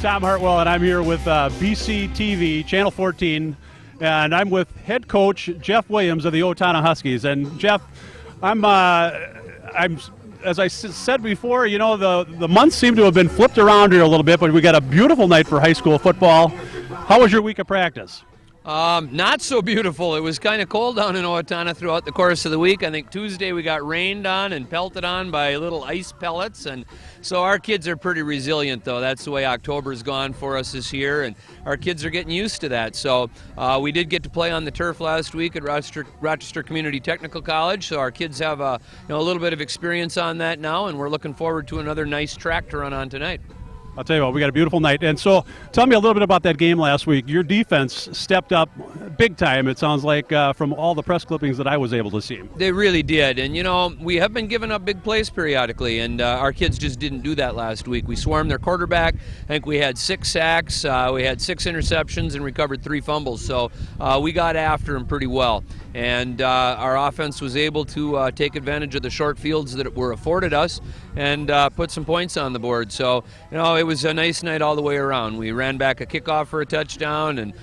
Tom Hartwell, and I'm here with BC TV, Channel 14, and I'm with head coach Jeff Williams of the Owatonna Huskies. And Jeff, I'm as I said before, you know, the months seem to have been flipped around here a little bit, but we got a beautiful night for high school football. How was your week of practice? Not so beautiful. It was kind of cold down in Owatonna throughout the course of the week. I think Tuesday we got rained on and pelted on by little ice pellets, and so our kids are pretty resilient, though. That's the way October's gone for us this year, and our kids are getting used to that. So we did get to play on the turf last week at Rochester Community Technical College, so our kids have a little bit of experience on that now, and we're looking forward to another nice track to run on tonight. I'll tell you what, we got a beautiful night. And so tell me a little bit about that game last week. Your defense stepped up big time, it sounds like, from all the press clippings that I was able to see. They really did. And, you know, we have been giving up big plays periodically, and our kids just didn't do that last week. We swarmed their quarterback. I think we had 6 sacks, we had 6 interceptions, and recovered 3 fumbles. So we got after them pretty well. And our offense was able to take advantage of the short fields that were afforded us and put some points on the board. So, you know, it was a nice night all the way around. We ran back a kickoff for a touchdown and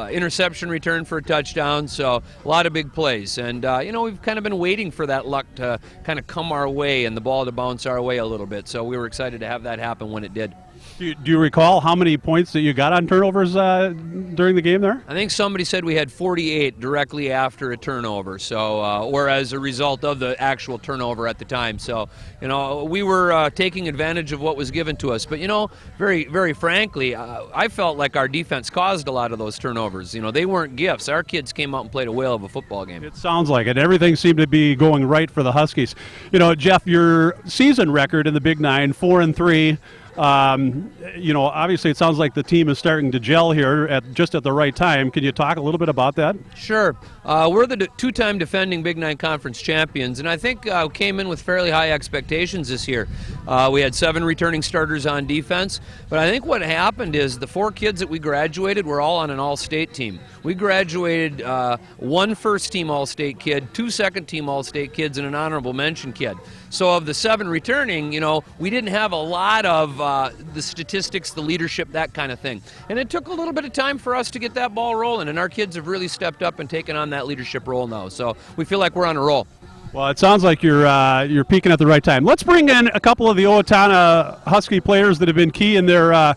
interception return for a touchdown. So a lot of big plays. And, you know, we've kind of been waiting for that luck to kind of come our way and the ball to bounce our way a little bit. So we were excited to have that happen when it did. Do you recall how many points that you got on turnovers during the game there? I think somebody said we had 48 directly after a turnover, so or as a result of the actual turnover at the time. So, you know, we were taking advantage of what was given to us. But, you know, very, very frankly, I felt like our defense caused a lot of those turnovers. You know, they weren't gifts. Our kids came out and played a whale of a football game. It sounds like it. Everything seemed to be going right for the Huskies. You know, Jeff, your season record in the Big Nine, 4-3. You know, obviously it sounds like the team is starting to gel here just at the right time. Can you talk a little bit about that? Sure. We're the 2-time defending Big Nine Conference champions, and I think came in with fairly high expectations this year. We had 7 returning starters on defense, but I think what happened is the 4 kids that we graduated were all on an all-state team. We graduated 1 first-team all-state kid, 2 second-team all-state kids, and an honorable mention kid. So of the 7 returning, you know, we didn't have a lot of the statistics, the leadership, that kind of thing. And it took a little bit of time for us to get that ball rolling, and our kids have really stepped up and taken on that leadership role now. So we feel like we're on a roll. Well, it sounds like you're peaking at the right time. Let's bring in a couple of the Owatonna Husky players that have been key in their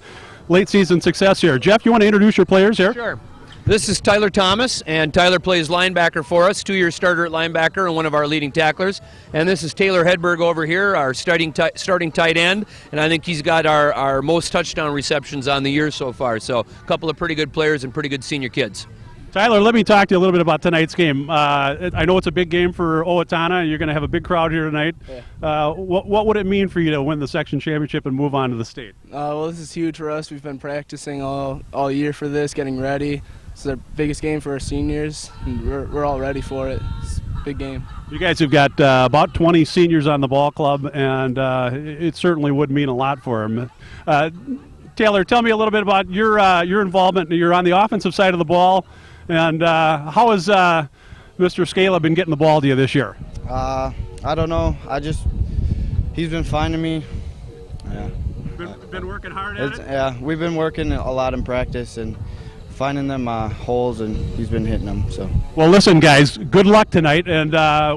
late season success here. Jeff, you want to introduce your players here? Sure. This is Tyler Thomas, and Tyler plays linebacker for us, 2-year starter at linebacker and one of our leading tacklers. And this is Taylor Hedberg over here, our starting tight end, and I think he's got our most touchdown receptions on the year so far. So a couple of pretty good players and pretty good senior kids. Tyler, let me talk to you a little bit about tonight's game. I know it's a big game for Owatonna. You're going to have a big crowd here tonight. Yeah. What would it mean for you to win the section championship and move on to the state? Well, this is huge for us. We've been practicing all year for this, getting ready. It's our biggest game for our seniors, and we're all ready for it. It's a big game. You guys have got about 20 seniors on the ball club, and it certainly would mean a lot for them. Taylor, tell me a little bit about your involvement. You're on the offensive side of the ball, and how has Mr. Scala been getting the ball to you this year? I don't know. He's been finding me. Yeah. Been working hard at it? Yeah, we've been working a lot in practice and finding them holes, and he's been hitting them. So. Well, listen, guys, good luck tonight, and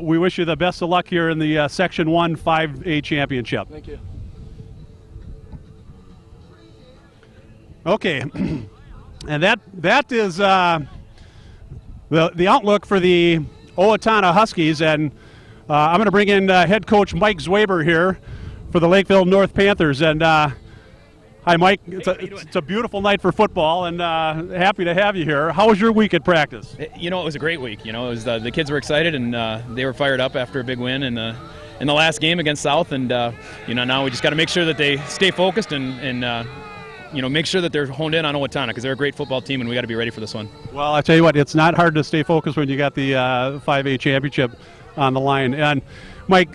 we wish you the best of luck here in the Section 1 5A championship. Thank you. Okay, and that is the outlook for the Owatonna Huskies, and I'm going to bring in head coach Mike Zwaber here for the Lakeville North Panthers. And hi, Mike. It's a beautiful night for football, and happy to have you here. How was your week at practice? You know, it was a great week. You know, it was the kids were excited, and they were fired up after a big win in the last game against South. And you know, now we just got to make sure that they stay focused and you know, make sure that they're honed in on Owatonna, because they're a great football team, and we got to be ready for this one. Well, I tell you what, it's not hard to stay focused when you got the 5A championship on the line. And Mike,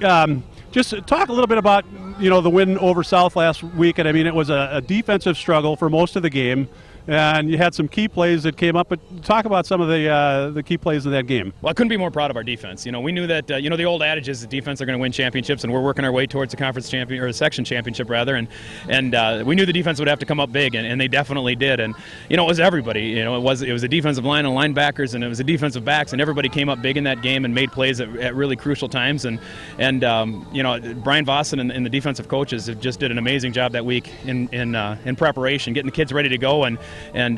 just talk a little bit about, you know, the win over South last week. And I mean, it was a defensive struggle for most of the game, and you had some key plays that came up. But talk about some of the key plays in that game. Well, I couldn't be more proud of our defense. We knew that the old adage is the defense are going to win championships, and we're working our way towards the conference champion or a section championship rather. And we knew the defense would have to come up big, and they definitely did. And it was everybody. It was a defensive line and linebackers, and it was a defensive backs, and everybody came up big in that game and made plays at really crucial times. And Brian Vossen and the defensive coaches just did an amazing job that week in preparation, getting the kids ready to go, and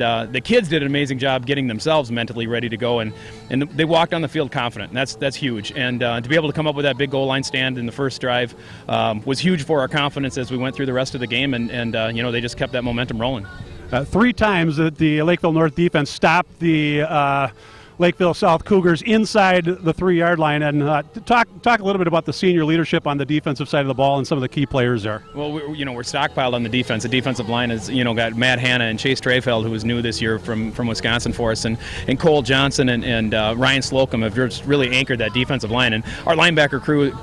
the kids did an amazing job getting themselves mentally ready to go, and they walked on the field confident, and that's huge. And to be able to come up with that big goal line stand in the first drive was huge for our confidence as we went through the rest of the game, and they just kept that momentum rolling. 3 times that the Lakeville North defense stopped the Lakeville South Cougars inside the 3-yard line, and talk a little bit about the senior leadership on the defensive side of the ball and some of the key players there. Well, we're stockpiled on the defense. The defensive line has got Matt Hanna and Chase Trefeld, who was new this year from Wisconsin for us, and Cole Johnson and Ryan Slocum have just really anchored that defensive line. And our linebacker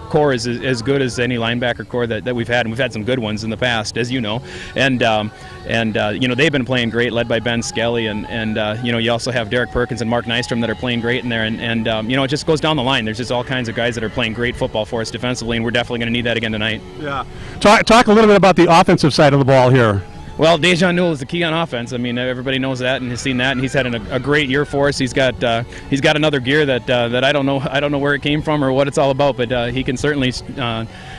core is as good as any linebacker core that we've had, and we've had some good ones in the past, as you know. And they've been playing great, led by Ben Skelly, and you also have Derek Perkins and Mark Nystrom that are playing great in there, and it just goes down the line. There's just all kinds of guys that are playing great football for us defensively, and we're definitely going to need that again tonight. Yeah. Talk a little bit about the offensive side of the ball here. Well, Dejan Newell is the key on offense. I mean, everybody knows that and has seen that, and he's had a great year for us. He's got another gear that I don't know where it came from or what it's all about, but he can certainly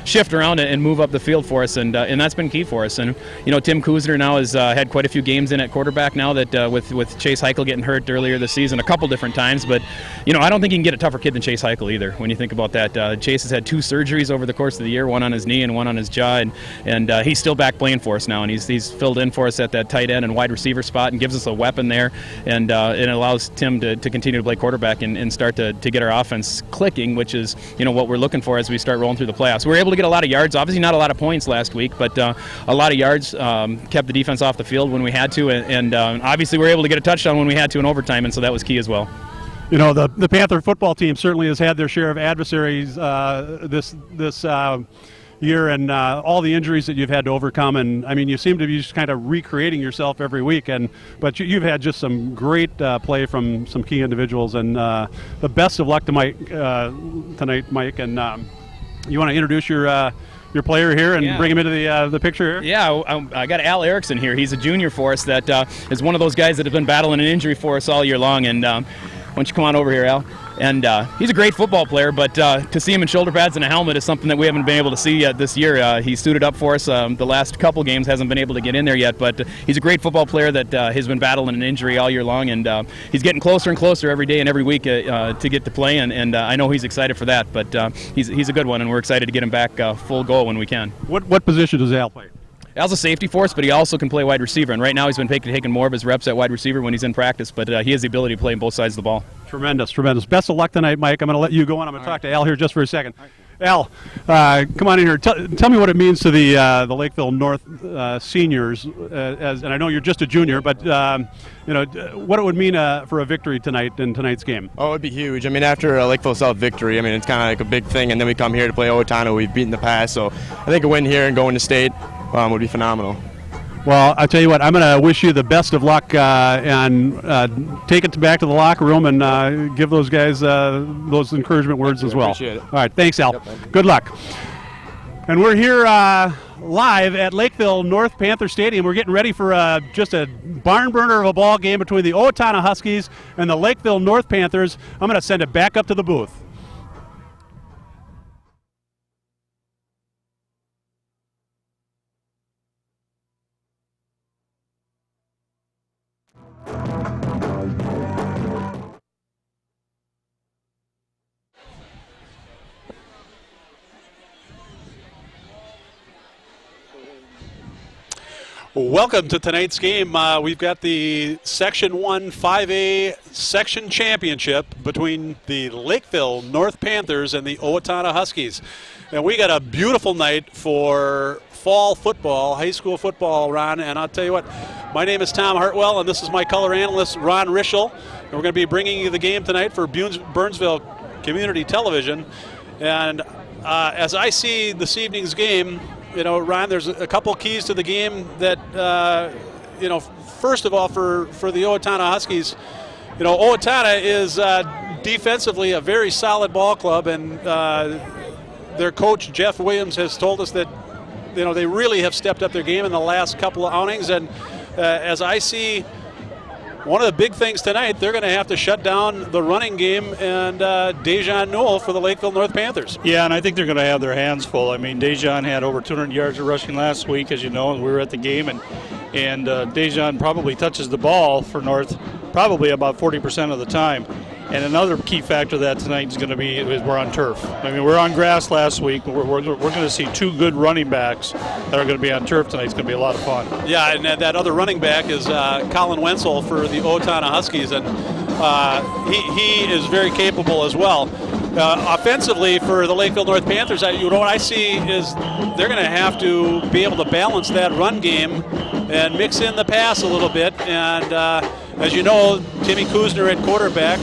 shift around and move up the field for us, and that's been key for us. And Tim Kuzner now has had quite a few games in at quarterback now that with Chase Heichel getting hurt earlier this season a couple different times, but I don't think you can get a tougher kid than Chase Heichel either when you think about that. Chase has had 2 surgeries over the course of the year, one on his knee and one on his jaw, and he's still back playing for us now, and he's filled in for us at that tight end and wide receiver spot and gives us a weapon there, and it allows Tim to continue to play quarterback and start to get our offense clicking, which is what we're looking for as we start rolling through the playoffs. We were able to get a lot of yards, obviously not a lot of points last week, but a lot of yards, kept the defense off the field when we had to, and obviously we were able to get a touchdown when we had to in overtime, and so that was key as well. The Panther football team certainly has had their share of adversaries this year, and all the injuries that you've had to overcome, and I mean you seem to be just kind of recreating yourself every week, but you've had just some great play from some key individuals, and the best of luck to Mike tonight, Mike. And you want to introduce your player here and bring him into the picture here? Yeah, I got Al Erickson here. He's a junior for us that is one of those guys that have been battling an injury for us all year long, and why don't you come on over here, Al? And he's a great football player, but to see him in shoulder pads and a helmet is something that we haven't been able to see yet this year. He suited up for us the last couple games, hasn't been able to get in there yet, but he's a great football player that has been battling an injury all year long, and he's getting closer and closer every day and every week to get to play, and I know he's excited for that, but he's a good one, and we're excited to get him back full go when we can. What position does Al play? Al's a safety for us, but he also can play wide receiver, and right now he's been taking more of his reps at wide receiver when he's in practice, but he has the ability to play on both sides of the ball. Tremendous. Best of luck tonight, Mike. I'm going to let you go on. I'm going to talk to Al here just for a second. Al, come on in here. Tell me what it means to the Lakeville North seniors, and I know you're just a junior, but what it would mean for a victory tonight in tonight's game. Oh, it would be huge. I mean, after a Lakeville South victory, I mean, it's kind of like a big thing, and then we come here to play Owatonna, who we've beaten in the past, so I think a win here and going to state would be phenomenal. Well, I'll tell you what, I'm going to wish you the best of luck and take it back to the locker room and give those guys those encouragement words as well. Appreciate it. All right, thanks, Al. Yep, good luck. And we're here live at Lakeville North Panther Stadium. We're getting ready for just a barn burner of a ball game between the Owatonna Huskies and the Lakeville North Panthers. I'm going to send it back up to the booth. Welcome to tonight's game. We've got the Section 1 5A Section Championship between the Lakeville North Panthers and the Owatonna Huskies. And we got a beautiful night for fall football, high school football, Ron. And I'll tell you what, my name is Tom Hartwell, and this is my color analyst, Ron Rischel. And we're going to be bringing you the game tonight for Burnsville Community Television. And as I see this evening's game, Ron, there's a couple keys to the game that, first of all, for the Owatonna Huskies, Owatonna is defensively a very solid ball club, and their coach Jeff Williams has told us that they really have stepped up their game in the last couple of outings, and as I see, one of the big things tonight, they're going to have to shut down the running game and Dejan Newell for the Lakeville North Panthers. Yeah, and I think they're going to have their hands full. I mean, Dejan had over 200 yards of rushing last week, as you know, and we were at the game, and Dejan probably touches the ball for North probably about 40% of the time. And another key factor of that tonight is going to be is we're on turf. I mean, we're on grass last week. We're going to see two good running backs that are going to be on turf tonight. It's going to be a lot of fun. Yeah, and that other running back is Colin Wenzel for the Owatonna Huskies, and he is very capable as well. Offensively for the Lakeville North Panthers, what I see is they're going to have to be able to balance that run game and mix in the pass a little bit. And as you know, Timmy Kuzner at quarterback,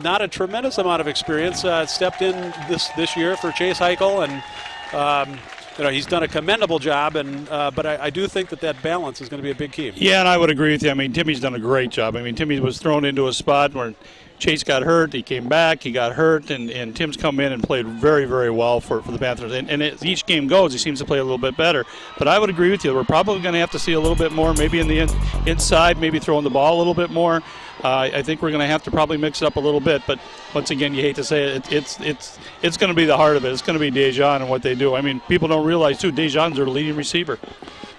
not a tremendous amount of experience, stepped in this year for Chase Heichel, and he's done a commendable job. And but I do think that balance is going to be a big key. Yeah, and I would agree with you. I mean, Timmy's done a great job. I mean, Timmy was thrown into a spot where Chase got hurt, he came back, he got hurt, and Tim's come in and played very, very well for the Panthers. And as each game goes, he seems to play a little bit better. But I would agree with you. We're probably going to have to see a little bit more, maybe in the inside, maybe throwing the ball a little bit more. I think we're going to have to probably mix it up a little bit. But once again, you hate to say it, it's going to be the heart of it. It's going to be Dejan and what they do. I mean, people don't realize, too, Dejan's their leading receiver.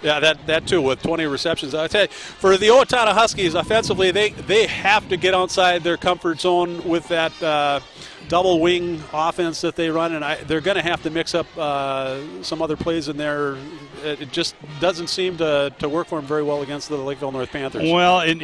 Yeah, that too, with 20 receptions. I tell you, for the Owatonna Huskies, offensively, they have to get outside their comfort zone with that double wing offense that they run, and they're going to have to mix up some other plays in there. It just doesn't seem to work for them very well against the Lakeville North Panthers. Well, and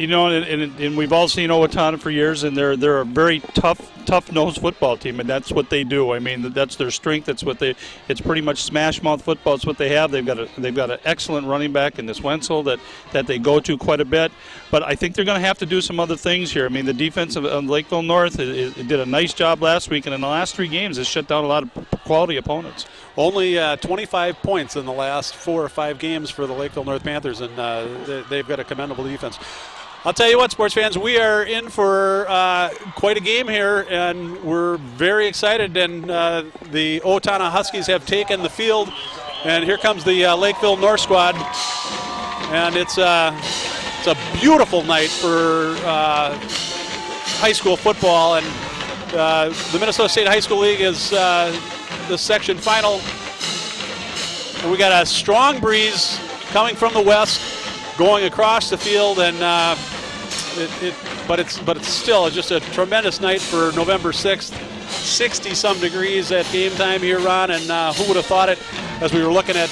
we've all seen Owatonna for years, and they're a very tough-nosed football team, and that's what they do. I mean, that's their strength. That's what it's pretty much smash mouth football. It's what they have. They've got an excellent running back in this Wenzel that they go to quite a bit. But I think they're going to have to do some other things here. I mean, the defense of Lakeville North did a nice job last week, and in the last 3 games has shut down a lot of quality opponents. Only 25 points in the last 4 or 5 games for the Lakeville North Panthers, and they've got a commendable defense. I'll tell you what, sports fans, we are in for quite a game here, and we're very excited. And the Owatonna Huskies have taken the field, and here comes the Lakeville North squad, and it's a beautiful night for high school football. And the Minnesota State High School League is the section final, and we got a strong breeze coming from the west, going across the field, and but it's still just a tremendous night for November 6th. 60-some degrees at game time here, Ron, and who would have thought it as we were looking at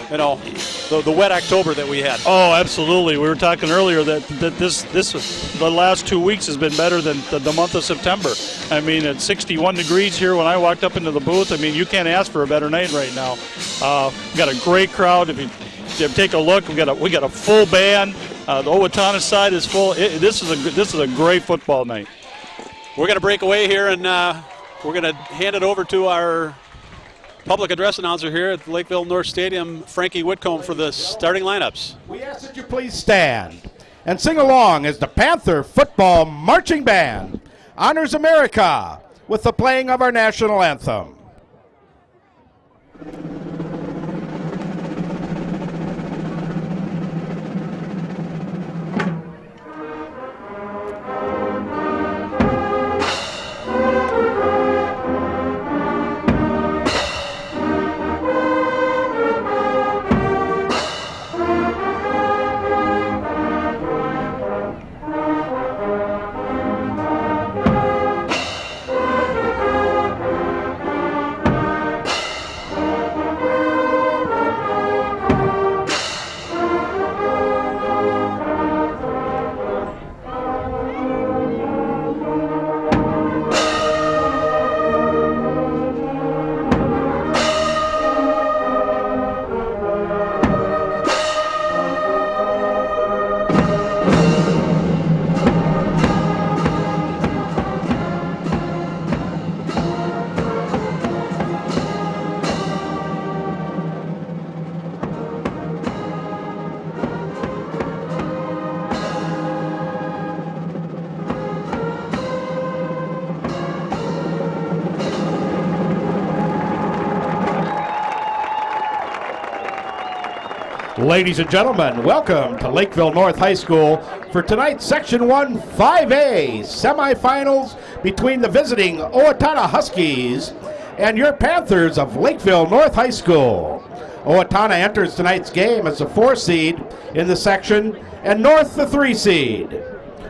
the wet October that we had. Oh, absolutely. We were talking earlier that this was, the last 2 weeks has been better than the month of September. I mean, at 61 degrees here when I walked up into the booth, I mean, you can't ask for a better night right now. We got a great crowd. If you take a look, we got a full band. The Owatonna side is full. This is a great football night. We're going to break away here, and we're going to hand it over to our public address announcer here at Lakeville North Stadium, Frankie Whitcomb, for the starting lineups. We ask that you please stand and sing along as the Panther Football Marching Band honors America with the playing of our national anthem. Ladies and gentlemen, welcome to Lakeville North High School for tonight's Section 1 5A semifinals between the visiting Owatonna Huskies and your Panthers of Lakeville North High School. Owatonna enters tonight's game as the 4 seed in the section and North the 3 seed.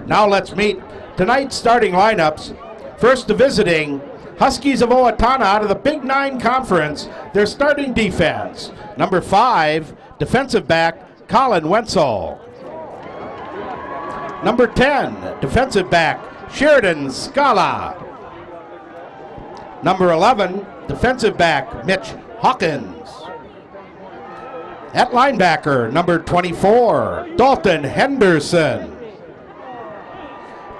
Now let's meet tonight's starting lineups. First, the visiting Huskies of Owatonna out of the Big 9 Conference, their starting defense. Number 5, defensive back, Colin Wenzel. Number 10, defensive back, Sheridan Scala. Number 11, defensive back, Mitch Hawkins. At linebacker, number 24, Dalton Henderson.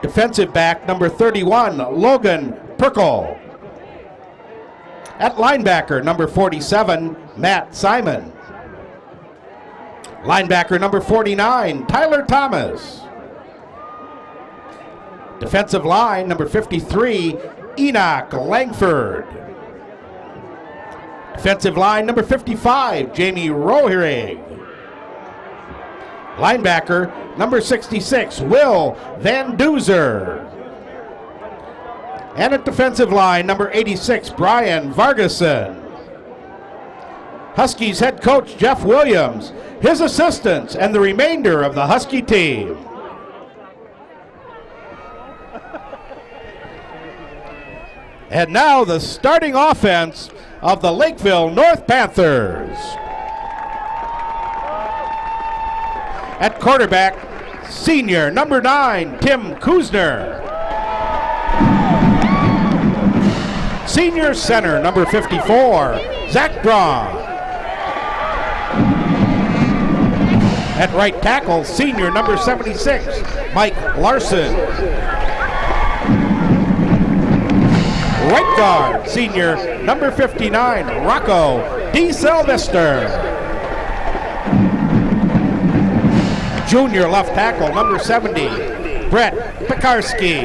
Defensive back, number 31, Logan Perkle. At linebacker, number 47, Matt Simon. Linebacker number 49, Tyler Thomas. Defensive line, number 53, Enoch Langford. Defensive line, number 55, Jamie Rohrig. Linebacker, number 66, Will Van Duzer. And at defensive line, number 86, Brian Vargason. Huskies head coach Jeff Williams, his assistants, and the remainder of the Husky team. And now the starting offense of the Lakeville North Panthers. At quarterback, senior number 9, Tim Kuzner. Senior center number 54, Zach Braun. At right tackle, senior number 76, Mike Larson. Right guard, senior number 59, Rocco D. Sylvester. Junior left tackle, number 70, Brett Pekarski.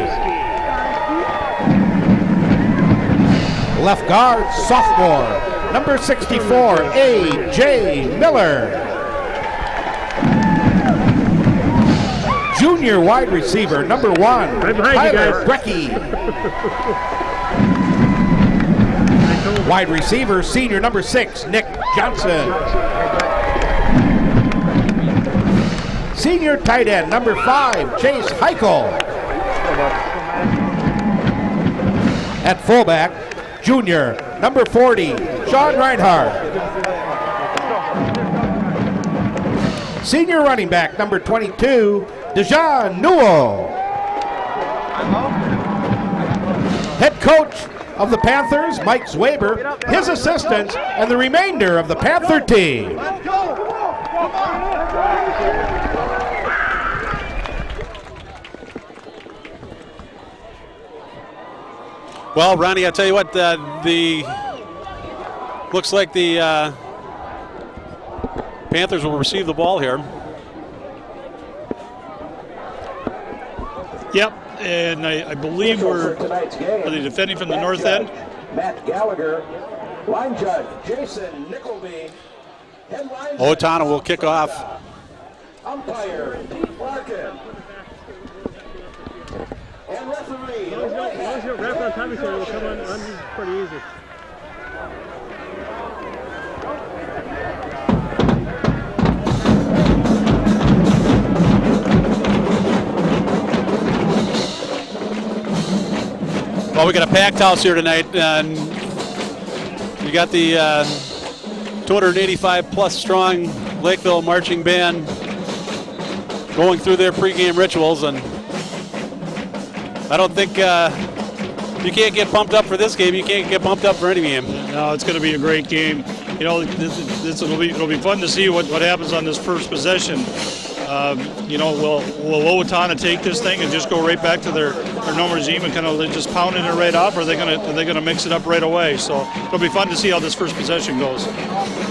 Left guard, sophomore, number 64, A.J. Miller. Junior wide receiver, number 1, Tyler Brecky. Wide receiver, senior number 6, Nick Johnson. Senior tight end, number 5, Chase Heichel. At fullback, junior, number 40, Sean Reinhardt. Senior running back, number 22, Dejan Newell. Head coach of the Panthers, Mike Zwaber, his assistants, and the remainder of the Panther team. Well, Ronnie, I tell you what, looks like the Panthers will receive the ball here. Yep, and I believe are they defending from the north end? Matt Gallagher, line judge Jason Nickleby, head line Owatonna will kick off. Umpire Pete Larkin, and referee. As long as you wrap on timing, so it'll come on pretty easy. Well, we got a packed house here tonight, and we got the 285 plus strong Lakeville marching band going through their pregame rituals, and I don't think you can't get pumped up for this game. You can't get pumped up for any game. No, it's going to be a great game. You know, it'll be fun to see what happens on this first possession. You know, will Owatonna take this thing and just go right back to their normal regime and kind of just pounding it right off, or are they gonna mix it up right away? So it'll be fun to see how this first possession goes.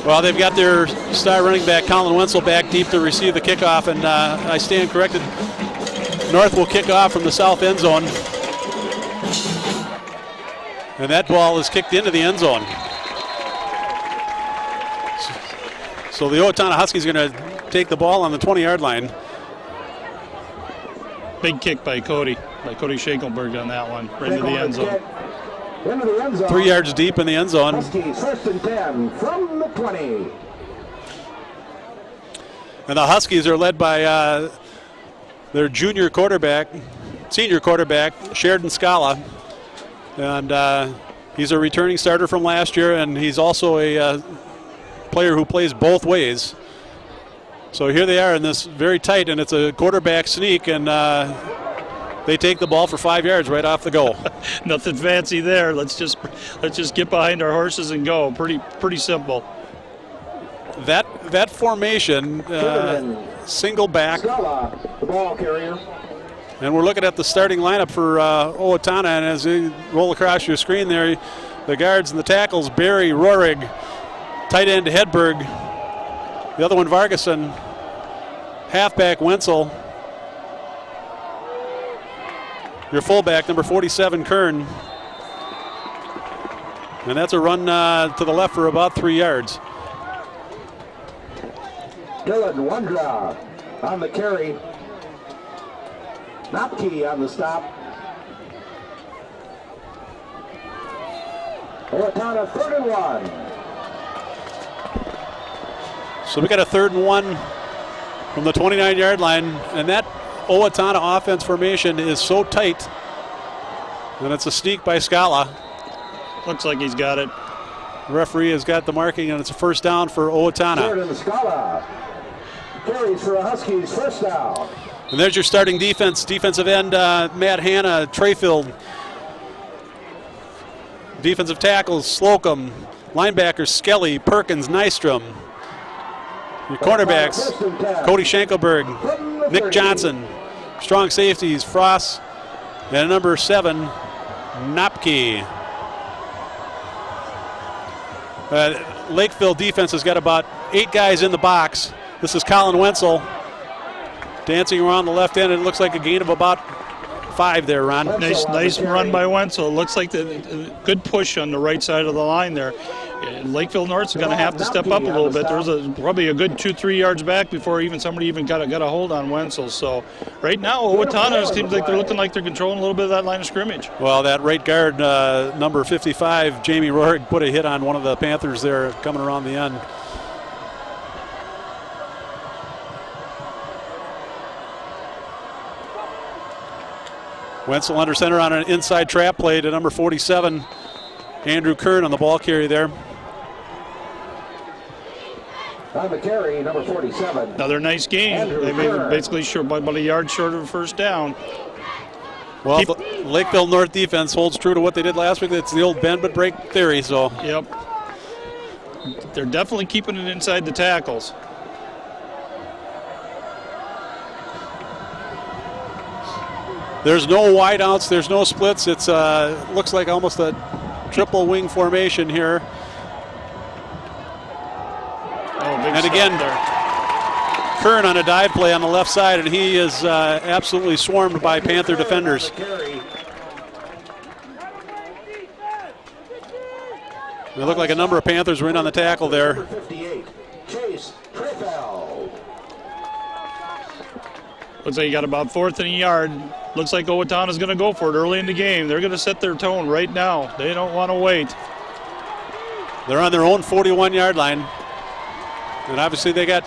Well, they've got their star running back Colin Wenzel back deep to receive the kickoff, and I stand corrected. North will kick off from the south end zone, and that ball is kicked into the end zone. So the Owatonna Huskies are going to take the ball on the 20-yard line. Big kick by Cody Schenkelberg on that one, right into the end zone. Into the end zone. 3 yards deep in the end zone. Huskies 1st and 10 from the 20. And the Huskies are led by their senior quarterback, Sheridan Scala. And he's a returning starter from last year, and he's also a player who plays both ways. So here they are in this very tight, and it's a quarterback sneak, and they take the ball for 5 yards right off the go. Nothing fancy there. Let's just get behind our horses and go. Pretty simple. That formation, single back. Scala, the ball carrier. And we're looking at the starting lineup for Owatonna, and as you roll across your screen there, the guards and the tackles, Barry, Rohrig, tight end Hedberg, the other one Vargason, halfback Wenzel, your fullback number 47 Kern, and that's a run to the left for about 3 yards. Dylan Wondra on the carry. Knopke on the stop. Owatonna 3rd and 1. So we got a 3rd and 1 from the 29-yard line, and that Owatonna offense formation is so tight, and it's a sneak by Scala. Looks like he's got it. The referee has got the marking, and it's a 1st down for Owatonna. Jordan Scala carries for a Huskies 1st down. And there's your starting defense. Defensive end, Matt Hanna, Trayfield. Defensive tackles, Slocum. Linebackers, Skelly, Perkins, Nystrom. Your cornerbacks, Cody Schenkelberg, Nick Johnson. Strong safeties, Frost, and number 7, Knopke. Lakeville defense has got about 8 guys in the box. This is Colin Wenzel dancing around the left end. It looks like a gain of about 5 there, Ron. Nice run by Wenzel. It looks like the good push on the right side of the line there. Lakeville North's going to have to step up a little bit. There's probably a good 2-3 yards back before somebody got a hold on Wenzel. So right now, Owatonna seems like they're looking like they're controlling a little bit of that line of scrimmage. Well, that right guard, number 55, Jamie Rohrig, put a hit on one of the Panthers there coming around the end. Wenzel under center on an inside trap play to number 47, Andrew Kern on the ball carry there. On the carry, number 47. Another nice game. They made basically short, about a yard short of a 1st down. Well, the Lakeville North defense holds true to what they did last week. It's the old bend but break theory. So. Yep. They're definitely keeping it inside the tackles. There's no wideouts. There's no splits. It's looks like almost a triple wing formation here. And again, Kern on a dive play on the left side, and he is absolutely swarmed by Panther defenders. It looked like a number of Panthers were in on the tackle there. 58, Chase Trayfield. Looks like you got about 4th and a yard. Looks like Owatonna's going to go for it early in the game. They're going to set their tone right now. They don't want to wait. They're on their own 41-yard line. And obviously they got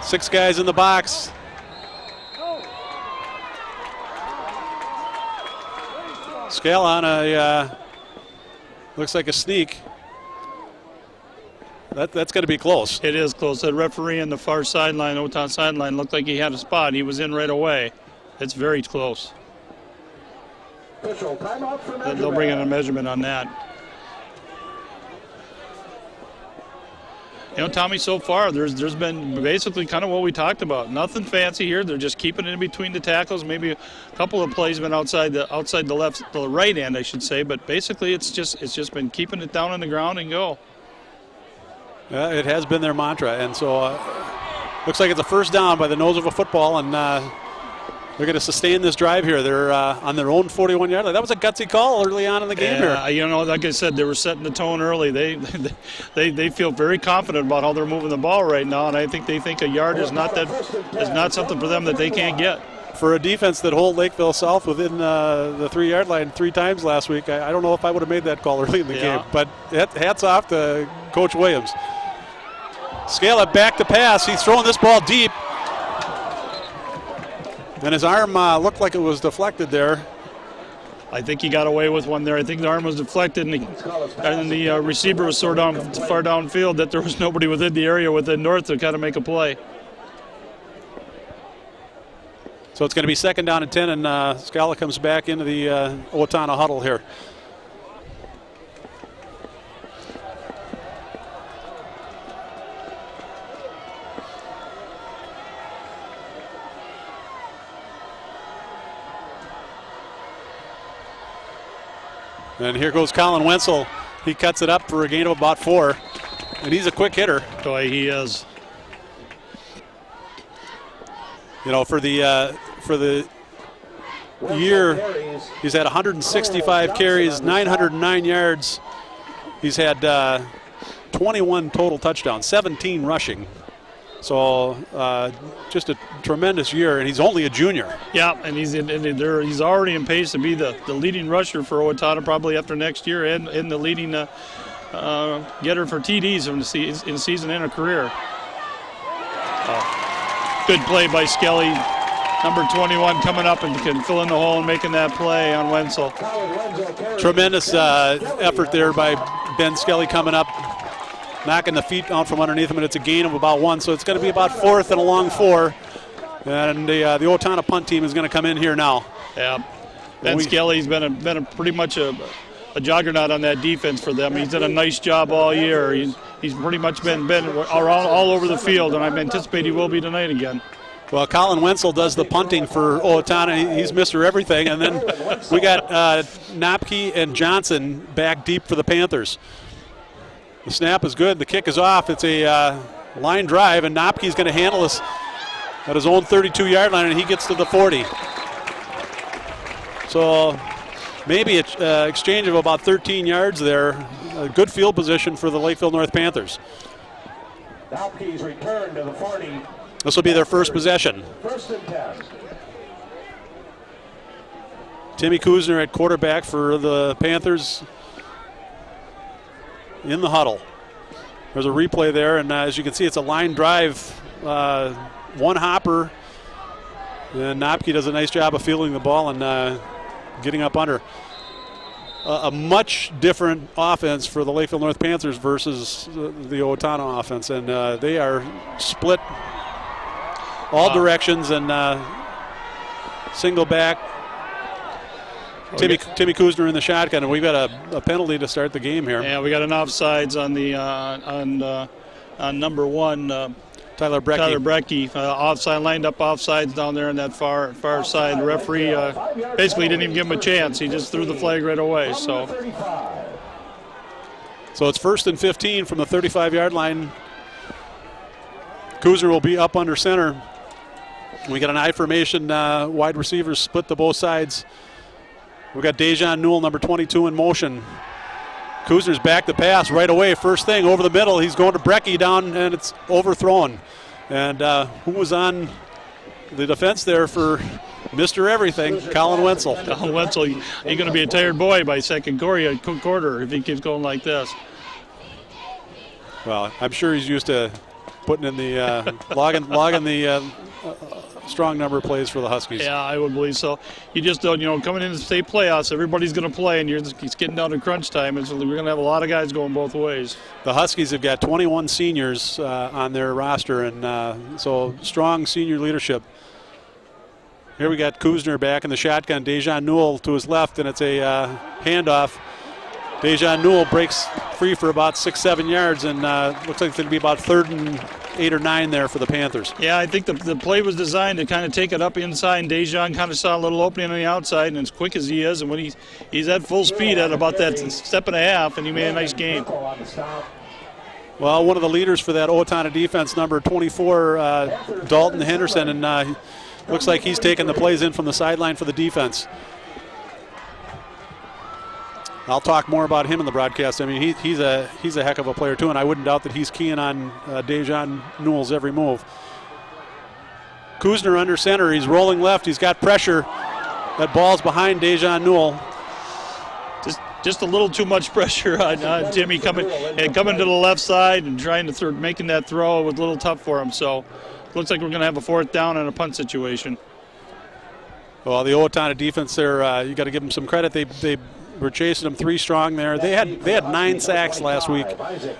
6 guys in the box. Scale on a, looks like a sneak. That's going to be close. It is close. That referee on the far sideline, Owatonna sideline, looked like he had a spot. He was in right away. It's very close. Official timeout for measurement. They'll bring in a measurement on that. You know, Tommy, so far there's been basically kind of what we talked about. Nothing fancy here. They're just keeping it in between the tackles. Maybe a couple of plays been outside the right end, I should say. But basically, it's just been keeping it down on the ground and go. It has been their mantra, and so looks like it's a 1st down by the nose of a football, and They're going to sustain this drive here. They're on their own 41-yard line. That was a gutsy call early on in the game here. You know, like I said, they were setting the tone early. They feel very confident about how they're moving the ball right now, and I think they think a yard is not something for them that they can't get. For a defense that hold Lakeville South within the 3-yard line 3 times last week, I don't know if I would have made that call early in the game. But hats off to Coach Williams. Scala back to pass. He's throwing this ball deep. And his arm looked like it was deflected there. I think he got away with one there. I think the arm was deflected, and the receiver was so far downfield that there was nobody within the area within north to kind of make a play. So it's going to be 2nd down and 10, and Scala comes back into the Owatonna huddle here. And here goes Colin Wenzel. He cuts it up for a gain of about 4. And he's a quick hitter. Boy, he is. You know, for the year, he's had 165 carries, 909 yards. He's had 21 total touchdowns, 17 rushing. So just a tremendous year, and he's only a junior. Yeah, and he's already in pace to be the leading rusher for Owatonna probably after next year, and the leading getter for TDs in season and a career. Good play by Skelly. Number 21 coming up and can fill in the hole and making that play on Wenzel. Tremendous effort there by Ben Skelly coming up, knocking the feet out from underneath him, and it's a gain of about 1. So it's going to be about 4th and a long 4. And the Owatonna punt team is going to come in here now. Yeah, Ben Skelly's been pretty much a juggernaut on that defense for them. He's done a nice job all year. He's pretty much been around all over the field, and I anticipate he will be tonight again. Well, Colin Wenzel does the punting for Owatonna. He's Mr. Everything. And then we got Knopke and Johnson back deep for the Panthers. The snap is good. The kick is off. It's a line drive, and Knopke's going to handle this at his own 32-yard line, and he gets to the 40. So maybe an exchange of about 13 yards there. A good field position for the Lakeville North Panthers. Knopke's return to the 40. This will be their first possession. 1st and 10. Timmy Kuzner at quarterback for the Panthers in the huddle. There's a replay there, and as you can see, it's a line drive, one hopper, and Knopke does a nice job of fielding the ball and getting up under. A much different offense for the Lakeville North Panthers versus the Owatonna offense, and they are split all directions and single back. Timmy Kuzner in the shotgun, and we've got a penalty to start the game here. Yeah, we got an offsides on the on number 1. Tyler Brecky, offside, lined up offsides down there on that far side. The referee basically didn't even give him a chance. He just threw the flag right away. So it's 1st and 15 from the 35-yard line. Kuzner will be up under center. We got an I formation, wide receivers split to both sides. We got Dejan Newell, number 22, in motion. Kuzner's back to pass right away. First thing over the middle. He's going to Brecky down, and it's overthrown. And who was on the defense there for Mr. Everything? Colin Wenzel. Colin Wenzel, he's going to be a tired boy by second quarter if he keeps going like this. Well, I'm sure he's used to putting in the logging the strong number of plays for the Huskies. Yeah, I would believe so. You just don't, coming into the state playoffs, everybody's going to play, and it's getting down to crunch time, and so we're going to have a lot of guys going both ways. The Huskies have got 21 seniors on their roster, and so strong senior leadership. Here we got Kuzner back in the shotgun. Dejan Newell to his left, and it's a handoff. Dejan Newell breaks free for about 6-7 yards, and looks like it's going to be about 3rd and 8 or 9 there for the Panthers. Yeah, I think the play was designed to kind of take it up inside, and Dejan kind of saw a little opening on the outside, and as quick as he is, and when he's at full speed at about that step and a half, and he made a nice gain. Well, one of the leaders for that Owatonna defense, number 24, Dalton Henderson, and looks like he's taking the plays in from the sideline for the defense. I'll talk more about him in the broadcast. I mean, he's a heck of a player too, and I wouldn't doubt that he's keying on Dejan Newell's every move. Kuzner under center. He's rolling left. He's got pressure. That ball's behind Dejan Newell. Just a little too much pressure on Timmy coming to the left side and trying to making that throw was a little tough for him. So looks like we're going to have a 4th down and a punt situation. Well, the Owatonna defense there, you got to give them some credit. They were chasing them 3 strong there. They had 9 sacks last week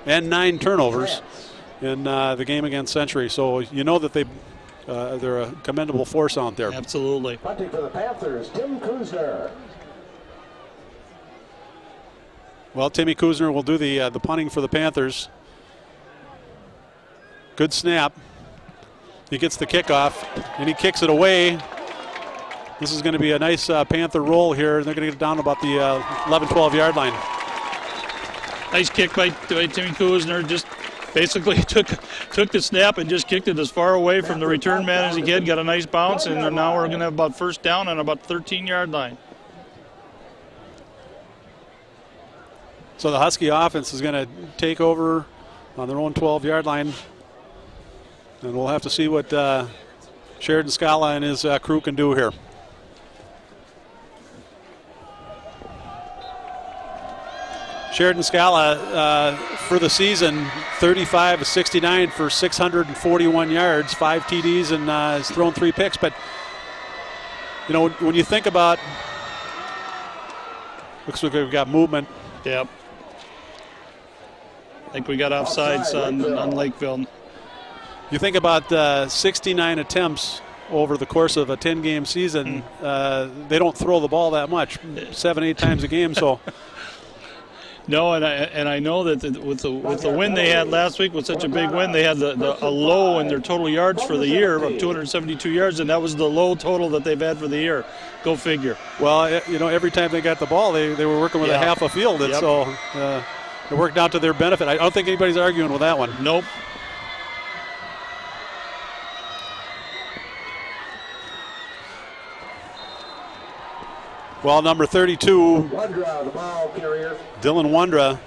and 9 turnovers in the game against Century. So you know that they're a commendable force out there. Absolutely. Punting for the Panthers, Tim Kuzner. Well, Timmy Kuzner will do the punting for the Panthers. Good snap. He gets the kickoff, and he kicks it away. This is going to be a nice Panther roll here. They're going to get it down about the 11, 12-yard line. Nice kick by Timmy Kuzner. Just basically took the snap and just kicked it as far away from the return man as he could. Got a nice bounce, and now we're going to have about 1st down on about 13-yard line. So the Husky offense is going to take over on their own 12-yard line. And we'll have to see what Sheridan Scala and his crew can do here. Sheridan Scala for the season, 35 of 69 for 641 yards, 5 TDs, and has thrown 3 picks. But, you know, when you think about, looks like we've got movement. Yep. I think we got offsides on Lakeville. You think about 69 attempts over the course of a 10-game season. They don't throw the ball that much, 7-8 times a game. So, no, and I know that with the win they had last week, was such a big win, they had a low in their total yards for the year of 272 yards, and that was the low total that they've had for the year. Go figure. Well, you know, every time they got the ball, they were working with a half a field, and so it worked out to their benefit. I don't think anybody's arguing with that one. Nope. Well, number 32, Wondra, the ball carrier. Dylan Wondra.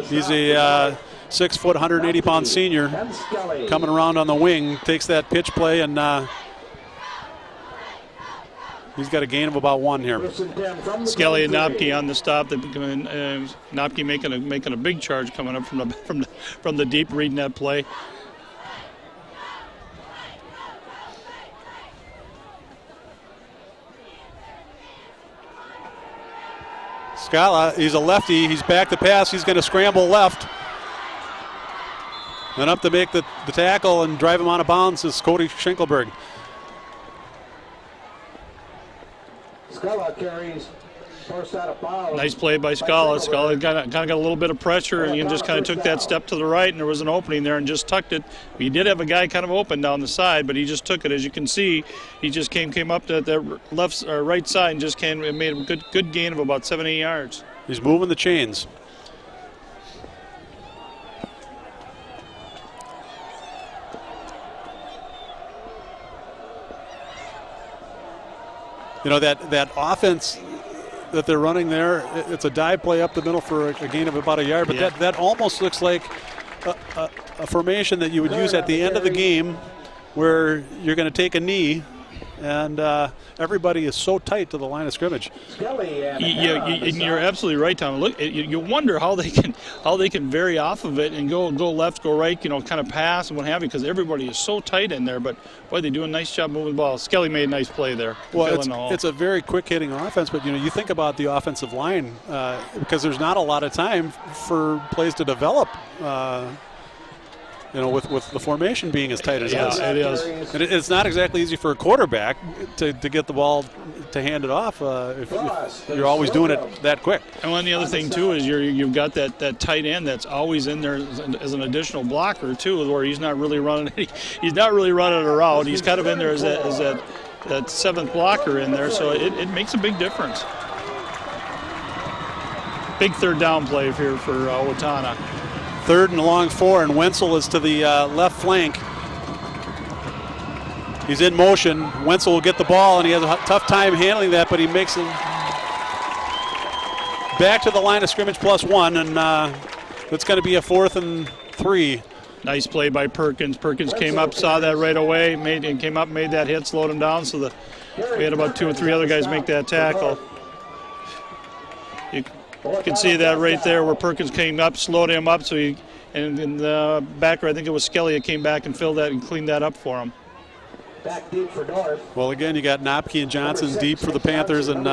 He's a 6 foot, 180-pound senior coming around on the wing, takes that pitch play, and he's got a gain of about 1 here. Skelly and Knopke on the stop. Knopke making a big charge coming up from the deep, reading that play. Scala, he's a lefty. He's back to pass. He's going to scramble left. And up to make the tackle and drive him out of bounds is Cody Schinkelberg. Scala carries first out of bounds. Nice play by Scala. Scala kind of got a little bit of pressure, and he just kind of took that step to the right, and there was an opening there and just tucked it. He did have a guy kind of open down the side, but he just took it. As you can see, he just came up to the left or right side and just made a good gain of about 7-8 yards. He's moving the chains. You know, that offense that they're running there, it's a dive play up the middle for a gain of about 1 yard, but that almost looks like a formation that you would use at the end of the game where you're going to take a knee, and everybody is so tight to the line of scrimmage. You're absolutely right, Tom. Look, you wonder how they can vary off of it and go left, go right, kind of pass and what have you, because everybody is so tight in there. But boy, they do a nice job moving the ball. Skelly made a nice play there. Well, it's a very quick hitting offense, but you think about the offensive line because there's not a lot of time for plays to develop. With the formation being as tight as it is. It is. And it's not exactly easy for a quarterback to get the ball to hand it off if you're always doing it that quick. And one the other thing too is you've got that tight end that's always in there as an additional blocker too, where he's not really running a route. He's kind of in there as that seventh blocker in there, so it makes a big difference. Big 3rd down play here for Owatonna. 3rd and long 4, and Wenzel is to the left flank. He's in motion. Wenzel will get the ball, and he has a tough time handling that, but he makes it back to the line of scrimmage +1, and it's going to be a 4th and 3. Nice play by Perkins. Perkins came up, saw that right away, made that hit, slowed him down. So we had about 2 or 3 other guys make that tackle. You can see that right there where Perkins came up, slowed him up. So and in the backer, I think it was Skelly that came back and filled that and cleaned that up for him. Back deep for North. Well, again, you got Nopke and Johnson deep for the Panthers, and